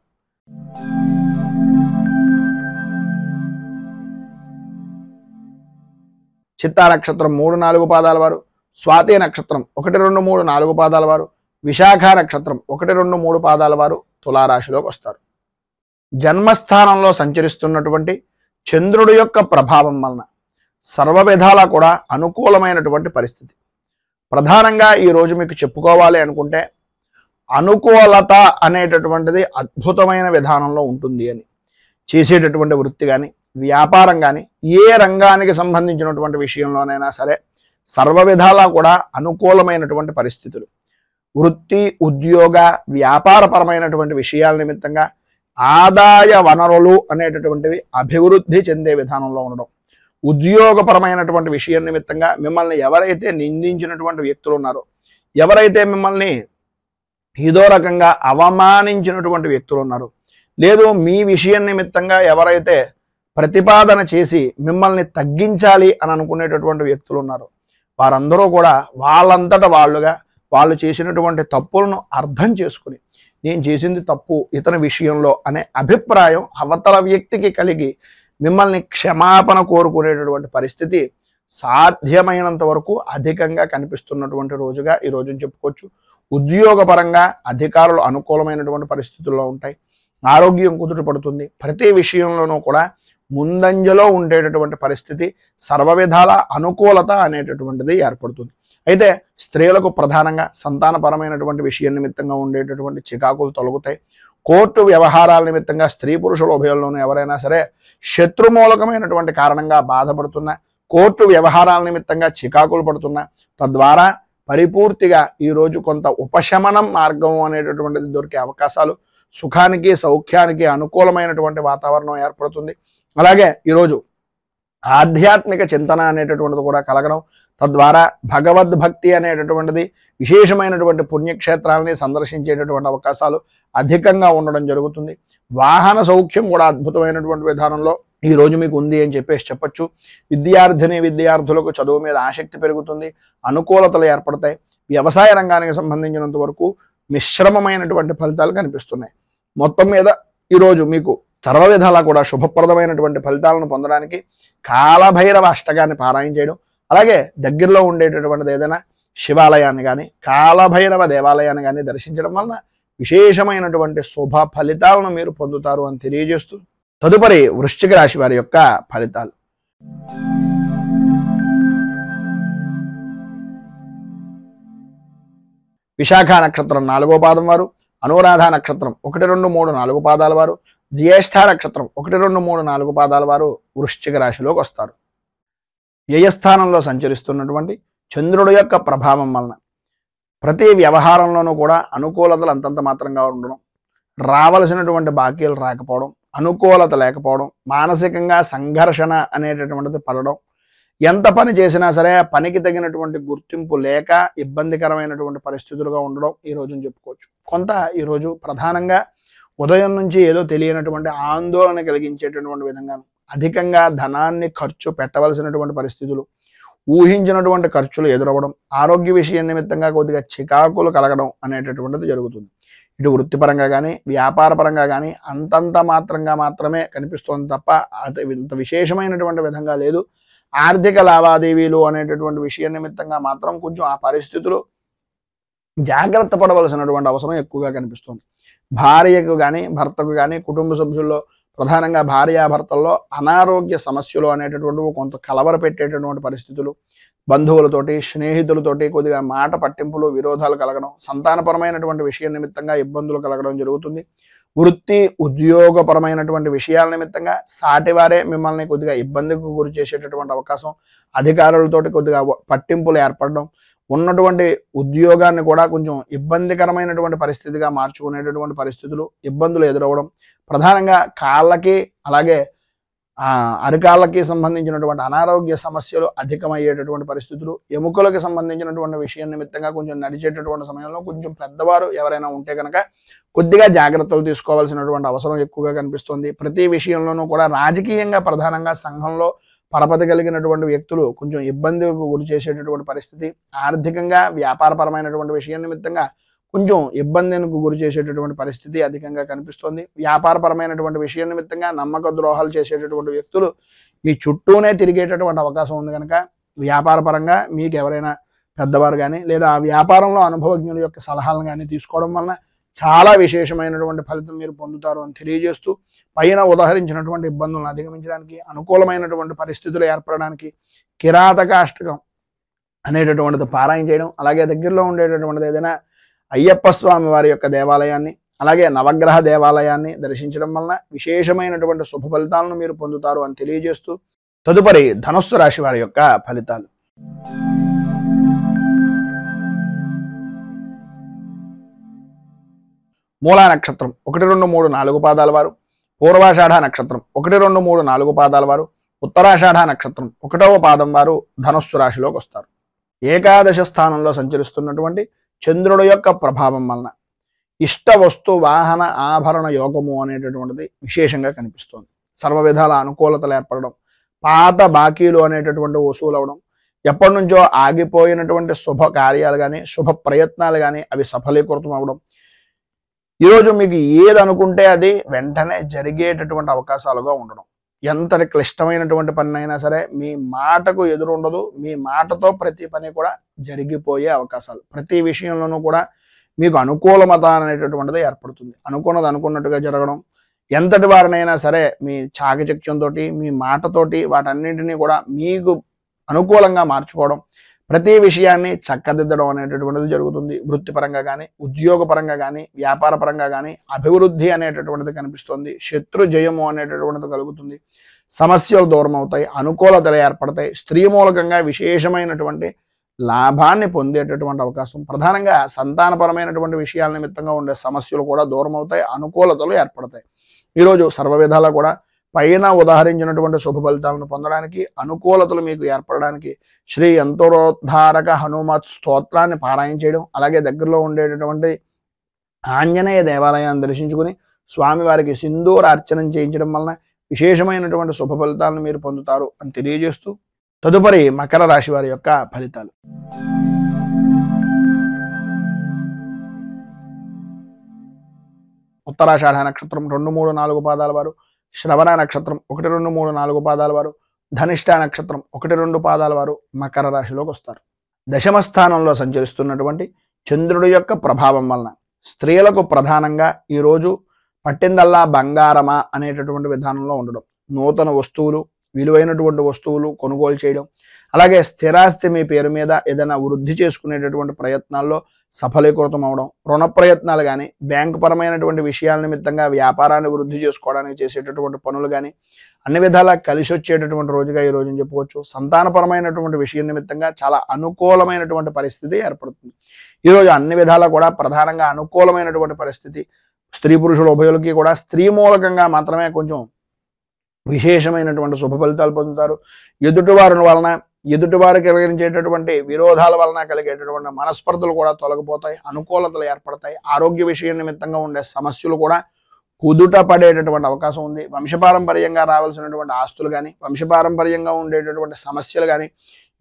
చిత్తా నక్షత్రం 3-4 పాదాల వారు, స్వాతి నక్షత్రం 1-2-3-4 పాదాల వారు, విశాఖ నక్షత్రం 1-2-3 పాదాల వారు తులారాశిలోకి వస్తారు. జన్మస్థానంలో సంచరిస్తున్నటువంటి చంద్రుడి యొక్క ప్రభావం వలన సర్వ విధాలా కూడా అనుకూలమైనటువంటి పరిస్థితి. ప్రధానంగా ఈరోజు మీకు చెప్పుకోవాలి అనుకుంటే అనుకూలత అనేటటువంటిది అద్భుతమైన విధానంలో ఉంటుంది అని. చేసేటటువంటి వృత్తి కానీ వ్యాపారం కానీ ఏ రంగానికి సంబంధించినటువంటి విషయంలోనైనా సరే సర్వ విధాలా కూడా అనుకూలమైనటువంటి పరిస్థితులు. వృత్తి ఉద్యోగ వ్యాపారపరమైనటువంటి విషయాల నిమిత్తంగా ఆదాయ వనరులు అనేటటువంటివి అభివృద్ధి చెందే విధానంలో ఉండడం, ఉద్యోగపరమైనటువంటి విషయం నిమిత్తంగా మిమ్మల్ని ఎవరైతే నిందించినటువంటి వ్యక్తులు ఉన్నారో, ఎవరైతే మిమ్మల్ని ఏదో రకంగా అవమానించినటువంటి వ్యక్తులు ఉన్నారు, లేదు మీ విషయం నిమిత్తంగా ఎవరైతే ప్రతిపాదన చేసి మిమ్మల్ని తగ్గించాలి అని అనుకునేటటువంటి వ్యక్తులు ఉన్నారు, వారందరూ కూడా వాళ్ళంతట వాళ్ళుగా వాళ్ళు చేసినటువంటి తప్పులను అర్థం చేసుకుని నేను చేసింది తప్పు ఇతని విషయంలో అనే అభిప్రాయం అవతల వ్యక్తికి కలిగి మిమ్మల్ని క్షమాపణ కోరుకునేటటువంటి పరిస్థితి సాధ్యమైనంత వరకు అధికంగా కనిపిస్తున్నటువంటి రోజుగా ఈ రోజుని చెప్పుకోవచ్చు. ఉద్యోగపరంగా అధికారులు అనుకూలమైనటువంటి పరిస్థితుల్లో ఉంటాయి. ఆరోగ్యం కుదుట పడుతుంది. ప్రతి విషయంలోనూ కూడా ముందంజలో ఉండేటటువంటి పరిస్థితి, సర్వ విధాల అనుకూలత అనేటటువంటిది ఏర్పడుతుంది. అయితే స్త్రీలకు ప్రధానంగా సంతానపరమైనటువంటి విషయం నిమిత్తంగా ఉండేటటువంటి చికాకులు తొలగుతాయి. కోర్టు వ్యవహారాల నిమిత్తంగా స్త్రీ పురుషుల ఉభయంలోనూ ఎవరైనా సరే శత్రుమూలకమైనటువంటి కారణంగా బాధపడుతున్నా, కోర్టు వ్యవహారాల నిమిత్తంగా చికాకులు పడుతున్నా, తద్వారా పరిపూర్తిగా ఈరోజు కొంత ఉపశమనం మార్గం అనేటటువంటిది దొరికే అవకాశాలు, సుఖానికి సౌఖ్యానికి అనుకూలమైనటువంటి వాతావరణం ఏర్పడుతుంది. అలాగే ఈరోజు ఆధ్యాత్మిక చింతన అనేటటువంటిది కూడా కలగడం, తద్వారా భగవద్భక్తి అనేటటువంటిది విశేషమైనటువంటి పుణ్యక్షేత్రాలని సందర్శించేటటువంటి అవకాశాలు అధికంగా ఉండడం జరుగుతుంది. వాహన సౌఖ్యం కూడా అద్భుతమైనటువంటి విధానంలో ఈ రోజు మీకు ఉంది అని చెప్పొచ్చు. విద్యార్థులకు చదువు మీద ఆసక్తి పెరుగుతుంది, అనుకూలతలు ఏర్పడతాయి. వ్యవసాయ రంగానికి సంబంధించినంత వరకు మిశ్రమమైనటువంటి ఫలితాలు కనిపిస్తున్నాయి. మొత్తం మీద ఈరోజు మీకు సర్వ విధాలా కూడా శుభప్రదమైనటువంటి ఫలితాలను పొందడానికి కాలభైరవ అష్టకాన్ని పారాయణ చేయడం, అలాగే దగ్గరలో ఉండేటటువంటిది ఏదైనా శివాలయాన్ని కానీ కాలభైరవ దేవాలయాన్ని కానీ దర్శించడం వలన విశేషమైనటువంటి శుభ ఫలితాలను మీరు పొందుతారు అని తెలియజేస్తూ తదుపరి వృశ్చిక రాశి వారి యొక్క ఫలితాలు. విశాఖ నక్షత్రం 4వ పాదం వారు, అనురాధ నక్షత్రం 1-2-3-4 పాదాల వారు, జ్యేష్ఠ నక్షత్రం 1-2-3-4 పాదాల వారు వృశ్చిక రాశిలోకి వస్తారు. వ్యయస్థానంలో సంచరిస్తున్నటువంటి చంద్రుడి యొక్క ప్రభావం వలన ప్రతి వ్యవహారంలోనూ కూడా అనుకూలతలు అంతంత మాత్రంగా ఉండడం, రావలసినటువంటి బాకీలు రాకపోవడం, అనుకూలత లేకపోవడం, మానసికంగా సంఘర్షణ అనేటటువంటిది పడడం, ఎంత పని చేసినా సరే పనికి తగినటువంటి గుర్తింపు లేక ఇబ్బందికరమైనటువంటి పరిస్థితులుగా ఉండడం ఈ రోజుని చెప్పుకోవచ్చు. కొంత ఈరోజు ప్రధానంగా ఉదయం నుంచి ఏదో తెలియనటువంటి ఆందోళన కలిగించేటటువంటి విధంగా అధికంగా ధనాన్ని ఖర్చు పెట్టవలసినటువంటి పరిస్థితులు, ఊహించినటువంటి ఖర్చులు ఎదురవ్వడం, ఆరోగ్య విషయం నిమిత్తంగా కొద్దిగా చికాకులు కలగడం అనేటటువంటిది జరుగుతుంది. ఇటు వృత్తిపరంగా కానీ వ్యాపారపరంగా కానీ అంతంత మాత్రమే కనిపిస్తోంది తప్ప ఇంత విశేషమైనటువంటి విధంగా లేదు. ఆర్థిక లావాదేవీలు అనేటటువంటి విషయం నిమిత్తంగా మాత్రం కొంచెం ఆ పరిస్థితులు జాగ్రత్త పడవలసినటువంటి అవసరం ఎక్కువగా కనిపిస్తుంది. భార్యకు కానీ భర్తకు కానీ కుటుంబ సభ్యుల్లో ప్రధానంగా భార్యాభర్తల్లో అనారోగ్య సమస్యలు అనేటటువంటివి కొంత కలవర పెట్టేటటువంటి పరిస్థితులు, బంధువులతోటి స్నేహితులతోటి కొద్దిగా మాట పట్టింపులు విరోధాలు కలగడం, సంతానపరమైనటువంటి విషయం నిమిత్తంగా ఇబ్బందులు కలగడం జరుగుతుంది. వృత్తి ఉద్యోగపరమైనటువంటి విషయాల నిమిత్తంగా సాటివారే మిమ్మల్ని కొద్దిగా ఇబ్బందికి గురి చేసేటటువంటి అవకాశం, అధికారులతోటి కొద్దిగా పట్టింపులు ఏర్పడడం, ఉన్నటువంటి ఉద్యోగాన్ని కూడా కొంచెం ఇబ్బందికరమైనటువంటి పరిస్థితిగా మార్చుకునేటటువంటి పరిస్థితులు, ఇబ్బందులు ఎదురవ్వడం, ప్రధానంగా కాళ్ళకి అలాగే అరికాళ్ళకి సంబంధించినటువంటి అనారోగ్య సమస్యలు అధికమయ్యేటటువంటి పరిస్థితులు, ఎముకలకు సంబంధించినటువంటి విషయం నిమిత్తంగా కొంచెం నడిచేటటువంటి సమయంలో కొంచెం పెద్దవారు ఎవరైనా ఉంటే కనుక కొద్దిగా జాగ్రత్తలు తీసుకోవాల్సినటువంటి అవసరం ఎక్కువగా కనిపిస్తుంది. ప్రతి విషయంలోనూ కూడా రాజకీయంగా ప్రధానంగా సంఘంలో పరపతి కలిగినటువంటి వ్యక్తులు కొంచెం ఇబ్బందికి గురి చేసేటటువంటి పరిస్థితి, ఆర్థికంగా వ్యాపారపరమైనటువంటి విషయం నిమిత్తంగా కొంచెం ఇబ్బందికి గురి చేసేటటువంటి పరిస్థితి అధికంగా కనిపిస్తుంది. వ్యాపారపరమైనటువంటి విషయం నిమిత్తంగా నమ్మక ద్రోహాలు చేసేటటువంటి వ్యక్తులు మీ చుట్టూనే తిరిగేటటువంటి అవకాశం ఉంది కనుక వ్యాపారపరంగా మీకు ఎవరైనా పెద్దవారు కానీ లేదా ఆ వ్యాపారంలో అనుభవజ్ఞుల యొక్క సలహాలను కానీ తీసుకోవడం వలన చాలా విశేషమైనటువంటి ఫలితం మీరు పొందుతారు అని తెలియజేస్తూ, పైన ఉదాహరించినటువంటి ఇబ్బందులను అధిగమించడానికి, అనుకూలమైనటువంటి పరిస్థితులు ఏర్పడడానికి కిరాతకాష్టకం అనేటటువంటిది పారాయణ చేయడం, అలాగే దగ్గరలో ఉండేటటువంటిది ఏదైనా అయ్యప్ప స్వామి వారి యొక్క దేవాలయాన్ని అలాగే నవగ్రహ దేవాలయాన్ని దర్శించడం వలన విశేషమైనటువంటి శుభ ఫలితాలను మీరు పొందుతారు అని తెలియజేస్తూ, తదుపరి ధనుస్సు రాశి వారి యొక్క ఫలితాలు. మూలా నక్షత్రం 1, 2, 3, 4 పాదాల వారు, పూర్వాషాఢ నక్షత్రం 1, 2, 3, 4 పాదాల వారు, ఉత్తరాషాఢ నక్షత్రం 1వ పాదం వారు ధనుస్సు రాశిలోకి వస్తారు. ఏకాదశ స్థానంలో సంచరిస్తున్నటువంటి చంద్రుడి యొక్క ప్రభావం వలన ఇష్ట వస్తు వాహన ఆభరణ యోగము అనేటటువంటిది విశేషంగా కనిపిస్తోంది. సర్వ విధాల అనుకూలతలు ఏర్పడడం, పాత బాకీలు అనేటటువంటి వసూలు అవడం, ఎప్పటి నుంచో ఆగిపోయినటువంటి శుభ కార్యాలు కానీ శుభ ప్రయత్నాలు కానీ అవి సఫలీకృతం అవడం, ఈరోజు మీకు ఏది అనుకుంటే అది వెంటనే జరిగేటటువంటి అవకాశాలుగా ఉండడం, ఎంతటి క్లిష్టమైనటువంటి పని అయినా సరే మీ మాటకు ఎదురు ఉండదు, మీ మాటతో ప్రతి పని కూడా జరిగిపోయే అవకాశాలు, ప్రతి విషయంలోనూ కూడా మీకు అనుకూలమత అనేటటువంటిది ఏర్పడుతుంది. అనుకున్నది అనుకున్నట్టుగా జరగడం, ఎంతటి వారినైనా సరే మీ చాకచక్యంతో మీ మాటతోటి వాటన్నింటినీ కూడా మీకు అనుకూలంగా మార్చుకోవడం, ప్రతి విషయాన్ని చక్కదిద్దడం అనేటటువంటిది జరుగుతుంది. వృత్తిపరంగా కానీ ఉద్యోగపరంగా కానీ వ్యాపారపరంగా కానీ అభివృద్ధి అనేటటువంటిది కనిపిస్తుంది. శత్రు జయము అనేటటువంటిది కలుగుతుంది. సమస్యలు దూరం అవుతాయి, అనుకూలతలు ఏర్పడతాయి. స్త్రీ మూలకంగా విశేషమైనటువంటి లాభాన్ని పొందేటటువంటి అవకాశం, ప్రధానంగా సంతానపరమైనటువంటి విషయాల నిమిత్తంగా ఉండే సమస్యలు కూడా దూరం అవుతాయి, అనుకూలతలు ఏర్పడతాయి. ఈరోజు సర్వ విధాలా కూడా పైన ఉదాహరించినటువంటి శుభ ఫలితాలను పొందడానికి, అనుకూలతలు మీకు ఏర్పడడానికి శ్రీ యంత్రోద్ధారక హనుమత్ స్తోత్రాన్ని పారాయణ చేయడం, అలాగే దగ్గరలో ఉండేటటువంటి ఆంజనేయ దేవాలయాన్ని దర్శించుకుని స్వామివారికి సింధూర అర్చనం చేయించడం వలన విశేషమైనటువంటి శుభ ఫలితాలను మీరు పొందుతారు అని తెలియజేస్తూ, తదుపరి మకర రాశి వారి యొక్క ఫలితాలు. ఉత్తరాషాఢ నక్షత్రం 2, 3, 4 పాదాల వారు, శ్రవణ నక్షత్రం 1, 2, 3, 4 పాదాల వారు, ధనిష్ట నక్షత్రం 1, 2 పాదాల వారు మకర రాశిలోకి వస్తారు. దశమ స్థానంలో సంచరిస్తున్నటువంటి చంద్రుడి యొక్క ప్రభావం వలన స్త్రీలకు ప్రధానంగా ఈరోజు పట్టిందల్లా బంగారమా అనేటటువంటి విధానంలో ఉండడం, నూతన వస్తువులు విలువైనటువంటి వస్తువులు కొనుగోలు చేయడం, అలాగే స్థిరాస్తి మీ పేరు మీద ఏదైనా వృద్ధి చేసుకునేటటువంటి ప్రయత్నాల్లో సఫలీకృతం అవడం, రుణ ప్రయత్నాలు కానీ బ్యాంకు పరమైనటువంటి విషయాల నిమిత్తంగా వ్యాపారాన్ని వృద్ధి చేసుకోవడానికి చేసేటటువంటి పనులు కానీ అన్ని విధాలా కలిసి వచ్చేటటువంటి రోజుగా ఈ రోజుని చెప్పుకోవచ్చు. సంతానపరమైనటువంటి విషయం నిమిత్తంగా చాలా అనుకూలమైనటువంటి పరిస్థితి ఏర్పడుతుంది. ఈరోజు అన్ని విధాలా కూడా ప్రధానంగా అనుకూలమైనటువంటి పరిస్థితి. స్త్రీ పురుషుల ఉభయులకి కూడా స్త్రీ మూలకంగా మాత్రమే కొంచెం విశేషమైనటువంటి శుభ ఫలితాలు పొందుతారు. ఎదుటివారికి కలిగించేటటువంటి విరోధాల వలన కలిగేటటువంటి మనస్పర్ధలు కూడా తొలగిపోతాయి, అనుకూలతలు ఏర్పడతాయి. ఆరోగ్య విషయం నిమిత్తంగా ఉండే సమస్యలు కూడా కుదుట పడేటటువంటి అవకాశం ఉంది. వంశపారంపర్యంగా రావాల్సినటువంటి ఆస్తులు కానీ వంశపారంపర్యంగా ఉండేటటువంటి సమస్యలు కానీ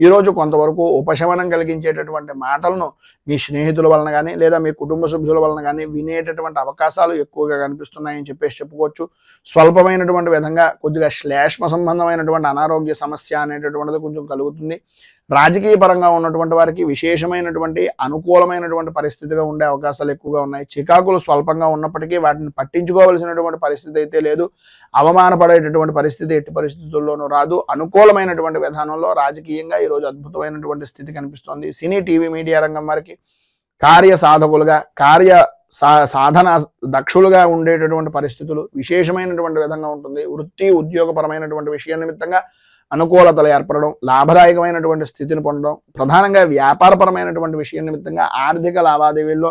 ఈరోజు కొంతవరకు ఉపశమనం కలిగించేటటువంటి మాటలను మీ స్నేహితుల వలన కానీ లేదా మీ కుటుంబ సభ్యుల వలన కానీ వినేటటువంటి అవకాశాలు ఎక్కువగా కనిపిస్తున్నాయని చెప్పుకోవచ్చు. స్వల్పమైనటువంటి విధంగా కొద్దిగా శ్లేష్మ సంబంధమైనటువంటి అనారోగ్య సమస్య అనేటటువంటిది కొంచెం కలుగుతుంది. రాజకీయ పరంగా ఉన్నటువంటి వారికి విశేషమైనటువంటి అనుకూలమైనటువంటి పరిస్థితిగా ఉండే అవకాశాలు ఎక్కువగా ఉన్నాయి. చికాకులు స్వల్పంగా ఉన్నప్పటికీ వాటిని పట్టించుకోవాల్సినటువంటి పరిస్థితి అయితే లేదు. అవమానపడేటటువంటి పరిస్థితి ఎట్టి పరిస్థితుల్లోనూ రాదు. అనుకూలమైనటువంటి విధానంలో రాజకీయంగా ఈరోజు అద్భుతమైనటువంటి స్థితి కనిపిస్తోంది. సినీ టీవీ మీడియా రంగం వారికి కార్య సాధకులుగా సాధన దక్షులుగా ఉండేటటువంటి పరిస్థితులు విశేషమైనటువంటి విధంగా ఉంటుంది. వృత్తి ఉద్యోగపరమైనటువంటి విషయం నిమిత్తంగా అనుకూలతలు ఏర్పడడం, లాభదాయకమైనటువంటి స్థితిని పొందడం, ప్రధానంగా వ్యాపారపరమైనటువంటి విషయం నిమిత్తంగా ఆర్థిక లావాదేవీల్లో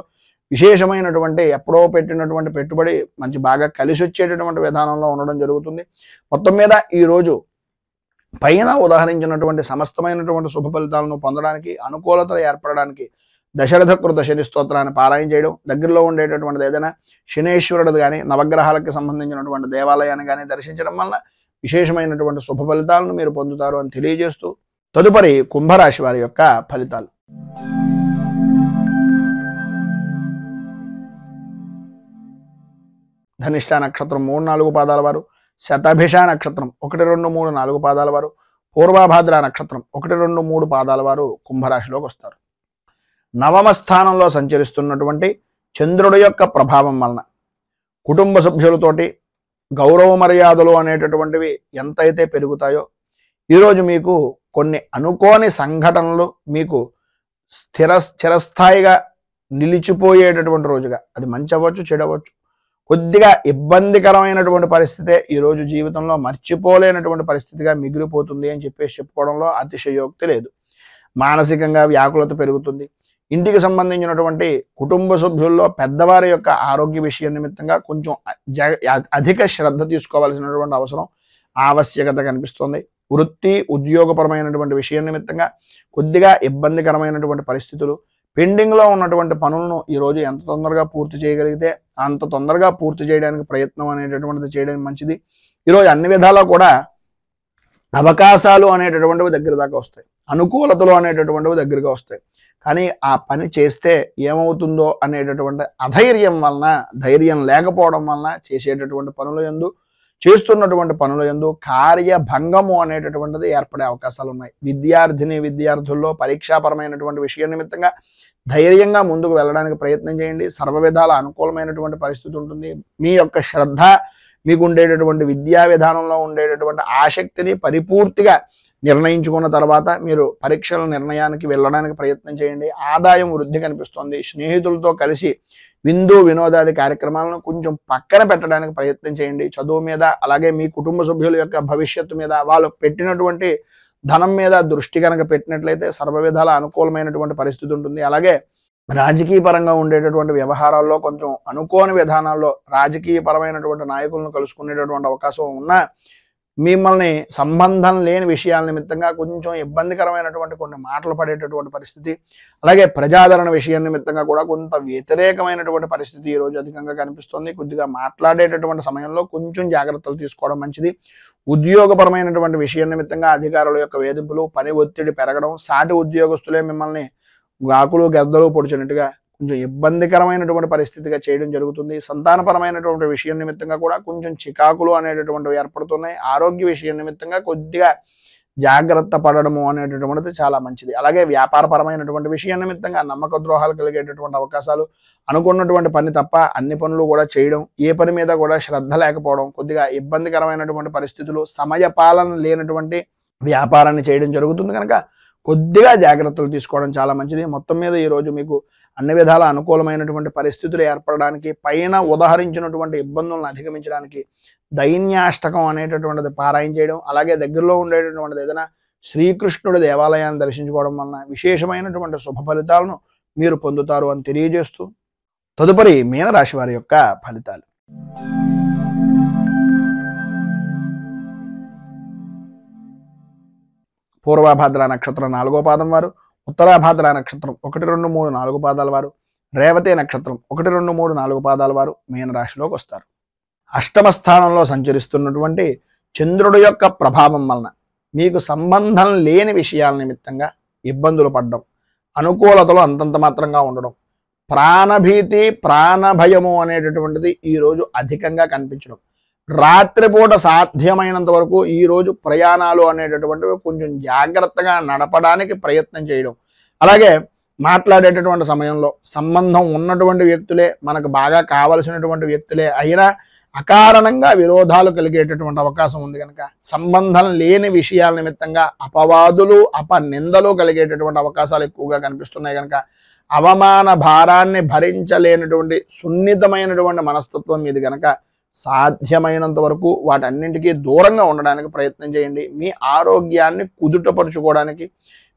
విశేషమైనటువంటి ఎప్పుడో పెట్టినటువంటి పెట్టుబడి మంచి బాగా కలిసి వచ్చేటటువంటి విధానంలో ఉండడం జరుగుతుంది. మొత్తం మీద ఈరోజు పైన ఉదాహరించినటువంటి సమస్తమైనటువంటి శుభ ఫలితాలను పొందడానికి, అనుకూలతలు ఏర్పడడానికి దశరథ కృత శని స్తోత్రాన్ని పారాయణ చేయడం, దగ్గరలో ఉండేటటువంటిది ఏదైనా శనేశ్వరుడు కానీ నవగ్రహాలకు సంబంధించినటువంటి దేవాలయాన్ని కానీ దర్శించడం వల్ల విశేషమైనటువంటి శుభ ఫలితాలను మీరు పొందుతారు అని తెలియజేస్తూ తదుపరి కుంభరాశి వారి యొక్క ఫలితాలు. ధనిష్ట నక్షత్రం 3-4 పాదాల వారు, శతభిష నక్షత్రం 1, 2, 3, 4 పాదాల వారు, పూర్వభాద్ర నక్షత్రం 1, 2, 3 పాదాల వారు కుంభరాశిలోకి వస్తారు. నవమ స్థానంలో సంచరిస్తున్నటువంటి చంద్రుడి యొక్క ప్రభావం వలన కుటుంబ సభ్యులతోటి గౌరవ మర్యాదలు అనేటటువంటివి ఎంతైతే పెరుగుతాయో ఈరోజు మీకు కొన్ని అనుకోని సంఘటనలు మీకు చిరస్థాయిగా నిలిచిపోయేటటువంటి రోజుగా, అది మంచి అవ్వచ్చు చెడవచ్చు, కొద్దిగా ఇబ్బందికరమైనటువంటి పరిస్థితే ఈరోజు జీవితంలో మర్చిపోలేనటువంటి పరిస్థితిగా మిగిలిపోతుంది అని చెప్పుకోవడంలో అతిశయోక్తి లేదు. మానసికంగా వ్యాకులత పెరుగుతుంది. ఇంటికి సంబంధించినటువంటి కుటుంబ సభ్యుల్లో పెద్దవారి యొక్క ఆరోగ్య విషయం నిమిత్తంగా కొంచెం అధిక శ్రద్ధ తీసుకోవాల్సినటువంటి అవసరం ఆవశ్యకత కనిపిస్తుంది. వృత్తి ఉద్యోగపరమైనటువంటి విషయం నిమిత్తంగా కొద్దిగా ఇబ్బందికరమైనటువంటి పరిస్థితులు, పెండింగ్లో ఉన్నటువంటి పనులను ఈరోజు ఎంత తొందరగా పూర్తి చేయగలిగితే అంత తొందరగా పూర్తి చేయడానికి ప్రయత్నం అనేటటువంటిది చేయడం మంచిది. ఈరోజు అన్ని విధాలా కూడా అవకాశాలు అనేటటువంటివి దగ్గర దాకా వస్తాయి, అనుకూలతలు అనేటటువంటివి దగ్గరగా వస్తాయి. కానీ ఆ పని చేస్తే ఏమవుతుందో అనేటటువంటి అధైర్యం వలన, ధైర్యం లేకపోవడం వలన చేస్తున్నటువంటి పనుల యందు కార్యభంగము అనేటటువంటిది ఏర్పడే అవకాశాలు ఉన్నాయి. విద్యార్థుల్లో పరీక్షాపరమైనటువంటి విషయం నిమిత్తంగా ధైర్యంగా ముందుకు వెళ్ళడానికి ప్రయత్నం చేయండి. సర్వ విధాల అనుకూలమైనటువంటి పరిస్థితి ఉంటుంది. మీ యొక్క శ్రద్ధ, మీకు ఉండేటటువంటి విద్యా విధానంలో ఉండేటటువంటి ఆసక్తిని పరిపూర్తిగా నిర్ణయించుకున్న తర్వాత మీరు పరీక్షల నిర్ణయానికి వెళ్ళడానికి ప్రయత్నం చేయండి. ఆదాయం వృద్ధి కనిపిస్తుంది. స్నేహితులతో కలిసి విందు వినోదాది కార్యక్రమాలను కొంచెం పక్కన పెట్టడానికి ప్రయత్నం చేయండి. చదువు మీద, అలాగే మీ కుటుంబ సభ్యుల యొక్క భవిష్యత్తు మీద, వాళ్ళు పెట్టినటువంటి ధనం మీద దృష్టి కనుక పెట్టినట్లయితే సర్వ విధాల అనుకూలమైనటువంటి పరిస్థితి ఉంటుంది. అలాగే రాజకీయ పరంగా ఉండేటటువంటి వ్యవహారాల్లో కొంచెం అనుకోని విధానాల్లో రాజకీయ పరమైనటువంటి నాయకులను కలుసుకునేటటువంటి అవకాశం ఉన్నా మిమ్మల్ని సంబంధం లేని విషయాల నిమిత్తంగా కొంచెం ఇబ్బందికరమైనటువంటి కొన్ని మాటలు పడేటటువంటి పరిస్థితి, అలాగే ప్రజాదరణ విషయం నిమిత్తంగా కూడా కొంత వ్యతిరేకమైనటువంటి పరిస్థితి ఈరోజు అధికంగా కనిపిస్తుంది. కొద్దిగా మాట్లాడేటటువంటి సమయంలో కొంచెం జాగ్రత్తలు తీసుకోవడం మంచిది. ఉద్యోగపరమైనటువంటి విషయం నిమిత్తంగా అధికారుల యొక్క వేధింపులు, పని ఒత్తిడి పెరగడం, సాటి ఉద్యోగస్తులే మిమ్మల్ని ఆకులు గద్దలు పొడిచినట్టుగా కొంచెం ఇబ్బందికరమైనటువంటి పరిస్థితిగా చేయడం జరుగుతుంది. సంతానపరమైనటువంటి విషయం నిమిత్తంగా కూడా కొంచెం చికాకులు అనేటటువంటివి ఏర్పడుతున్నాయి. ఆరోగ్య విషయం నిమిత్తంగా కొద్దిగా జాగ్రత్త పడడము అనేటటువంటిది చాలా మంచిది. అలాగే వ్యాపారపరమైనటువంటి విషయం నిమిత్తంగా నమ్మక ద్రోహాలు కలిగేటటువంటి అవకాశాలు, అనుకున్నటువంటి పని తప్ప అన్ని పనులు కూడా చేయడం, ఏ పని మీద కూడా శ్రద్ధ లేకపోవడం, కొద్దిగా ఇబ్బందికరమైనటువంటి పరిస్థితులు, సమయపాలన లేనటువంటి వ్యాపారాన్ని చేయడం జరుగుతుంది. కనుక కొద్దిగా జాగ్రత్తలు తీసుకోవడం చాలా మంచిది. మొత్తం మీద ఈరోజు మీకు అన్ని విధాల అనుకూలమైనటువంటి పరిస్థితులు ఏర్పడడానికి, పైన ఉదాహరించినటువంటి ఇబ్బందులను అధిగమించడానికి దైన్యాష్టకం అనేటటువంటిది పారాయణ చేయడం, అలాగే దగ్గరలో ఉండేటటువంటిది ఏదైనా శ్రీకృష్ణుడి దేవాలయాన్ని దర్శించుకోవడం వలన విశేషమైనటువంటి శుభ ఫలితాలను మీరు పొందుతారు అని తెలియజేస్తూ తదుపరి మీనరాశి వారి యొక్క ఫలితాలు. పూర్వభాద్ర నక్షత్రం 4వ పాదం వారు, ఉత్తరాభాద్ర నక్షత్రం 1, 2, 3, 4 పాదాల వారు, రేవతి నక్షత్రం 1, 2, 3, 4 పాదాల వారు మీనరాశిలోకి వస్తారు. అష్టమ స్థానంలో సంచరిస్తున్నటువంటి చంద్రుడి యొక్క ప్రభావం వలన మీకు సంబంధం లేని విషయాల నిమిత్తంగా ఇబ్బందులు పడడం, అనుకూలతలు అంతంత మాత్రంగా ఉండడం, ప్రాణభీతి ప్రాణభయము అనేటటువంటిది ఈరోజు అధికంగా కనిపించడం, రాత్రిపూట సాధ్యమైనంత వరకు ఈ రోజు ప్రయాణాలు అనేటటువంటివి కొంచెం జాగ్రత్తగా నడపడానికి ప్రయత్నం చేయడం, అలాగే మాట్లాడేటటువంటి సమయంలో సంబంధం ఉన్నటువంటి వ్యక్తులే, మనకు బాగా కావలసినటువంటి వ్యక్తులే అయినా అకారణంగా విరోధాలు కలిగేటటువంటి అవకాశం ఉంది కనుక సంబంధం లేని విషయాల నిమిత్తంగా అపవాదులు అపనిందలు కలిగేటటువంటి అవకాశాలు ఎక్కువగా కనిపిస్తున్నాయి కనుక అవమాన భారాన్ని భరించలేనటువంటి సున్నితమైనటువంటి మనస్తత్వం మీది కనుక సాధ్యమైనంత వరకు వాటన్నింటికీ దూరంగా ఉండడానికి ప్రయత్నం చేయండి. మీ ఆరోగ్యాన్ని కుదుటపరుచుకోవడానికి,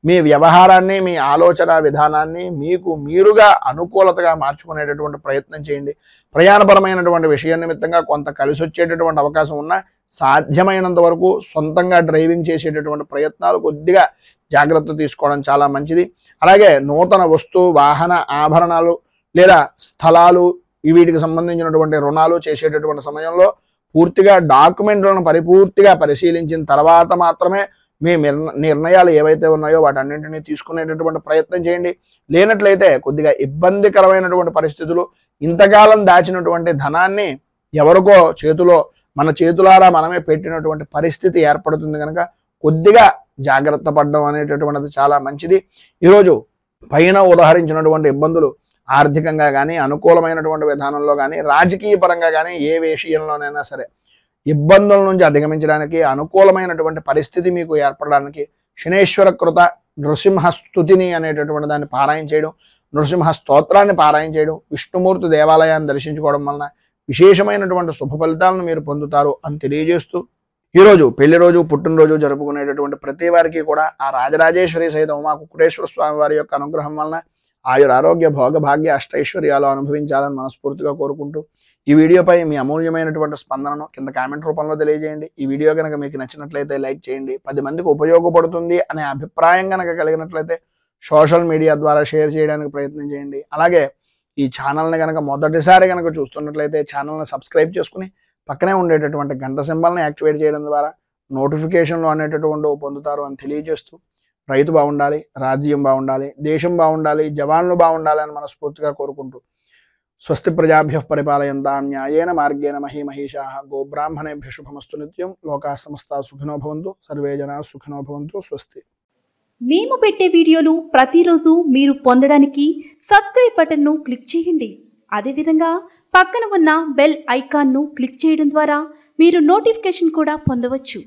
మీ వ్యవహారాన్ని, మీ ఆలోచన విధానాన్ని మీకు మీరుగా అనుకూలతగా మార్చుకునేటటువంటి ప్రయత్నం చేయండి. ప్రయాణపరమైనటువంటి విషయం నిమిత్తంగా కొంత కలిసి వచ్చేటటువంటి అవకాశం ఉన్నా సాధ్యమైనంత వరకు సొంతంగా డ్రైవింగ్ చేసేటటువంటి ప్రయత్నాలు కొద్దిగా జాగ్రత్త తీసుకోవడం చాలా మంచిది. అలాగే నూతన వస్తు వాహన ఆభరణాలు లేదా స్థలాలు వీటికి సంబంధించినటువంటి రుణాలు చేసేటటువంటి సమయంలో పూర్తిగా డాక్యుమెంట్లను పరిపూర్తిగా పరిశీలించిన తర్వాత మాత్రమే మీ నిర్ణయాలు ఏవైతే ఉన్నాయో వాటన్నింటినీ తీసుకునేటటువంటి ప్రయత్నం చేయండి. లేనట్లయితే కొద్దిగా ఇబ్బందికరమైనటువంటి పరిస్థితులు, ఇంతకాలం దాచినటువంటి ధనాన్ని ఎవరికో చేతిలో మన చేతులారా మనమే పెట్టినటువంటి పరిస్థితి ఏర్పడుతుంది కనుక కొద్దిగా జాగ్రత్త పడడం అనేటటువంటిది చాలా మంచిది. ఈరోజు పైన ఉదాహరించినటువంటి ఇబ్బందులు ఆర్థికంగా కానీ, అనుకూలమైనటువంటి విధానంలో కానీ, రాజకీయ పరంగా కానీ ఏ విషయంలోనైనా సరే ఇబ్బందుల నుంచి అధిగమించడానికి, అనుకూలమైనటువంటి పరిస్థితి మీకు ఏర్పడడానికి శనేశ్వర కృత నృసింహ స్తుతిని అనేటటువంటి దాన్ని పారాయణ చేయడం, నృసింహ స్తోత్రాన్ని పారాయణ చేయడం, విష్ణుమూర్తి దేవాలయాన్ని దర్శించుకోవడం వలన విశేషమైనటువంటి శుభ ఫలితాలను మీరు పొందుతారు అని తెలియజేస్తూ, ఈరోజు పెళ్లి రోజు, పుట్టినరోజు జరుపుకునేటటువంటి ప్రతి వారికి కూడా ఆ రాజరాజేశ్వరి సహిత ఉమా కుక్కుటేశ్వర స్వామి వారి యొక్క అనుగ్రహం వలన ఆయుర ఆరోగ్య భోగ భాగ్య అష్టైశ్వర్యాలు అనుభవించాలని మనస్ఫూర్తిగా కోరుకుంటూ ఈ వీడియోపై మీ అమూల్యమైనటువంటి స్పందనను కింద కామెంట్ రూపంలో తెలియజేయండి. ఈ వీడియో కనుక మీకు నచ్చినట్లయితే లైక్ చేయండి. 10 మందికి ఉపయోగపడుతుంది అనే అభిప్రాయం కనుక కలిగినట్లయితే సోషల్ మీడియా ద్వారా షేర్ చేయడానికి ప్రయత్నం చేయండి. అలాగే ఈ ఛానల్ని కనుక మొదటిసారి కనుక చూస్తున్నట్లయితే ఛానల్ని సబ్స్క్రైబ్ చేసుకుని పక్కనే ఉండేటటువంటి గంట సింబల్ని యాక్టివేట్ చేయడం ద్వారా నోటిఫికేషన్లు అనేటటువంటి పొందుతారు అని తెలియజేస్తూ, రైతు బాగుండాలి, రాజ్యం బాగుండాలి, దేశం బాగుండాలి, జవాన్లు బాగుండాలి అని మనస్ఫూర్తిగా కోరుకుంటూ స్వస్తి ప్రజాభ్యః పరిపాలయంతాం న్యాయేన మార్గేణ మహీమహీషాః గోబ్రాహ్మణేభ్యః శుభమస్తు నిత్యం. లోకాః సమస్తాః సుఖినో భవంతు, సర్వే జనాః సుఖినో భవంతు. స్వస్తి. మేము పెట్టే వీడియోలు ప్రతిరోజు మీరు పొందడానికి సబ్స్క్రైబ్ బటన్ను క్లిక్ చేయండి. అదేవిధంగా పక్కన ఉన్న బెల్ ఐకాన్ను క్లిక్ చేయడం ద్వారా మీరు నోటిఫికేషన్ కూడా పొందవచ్చు.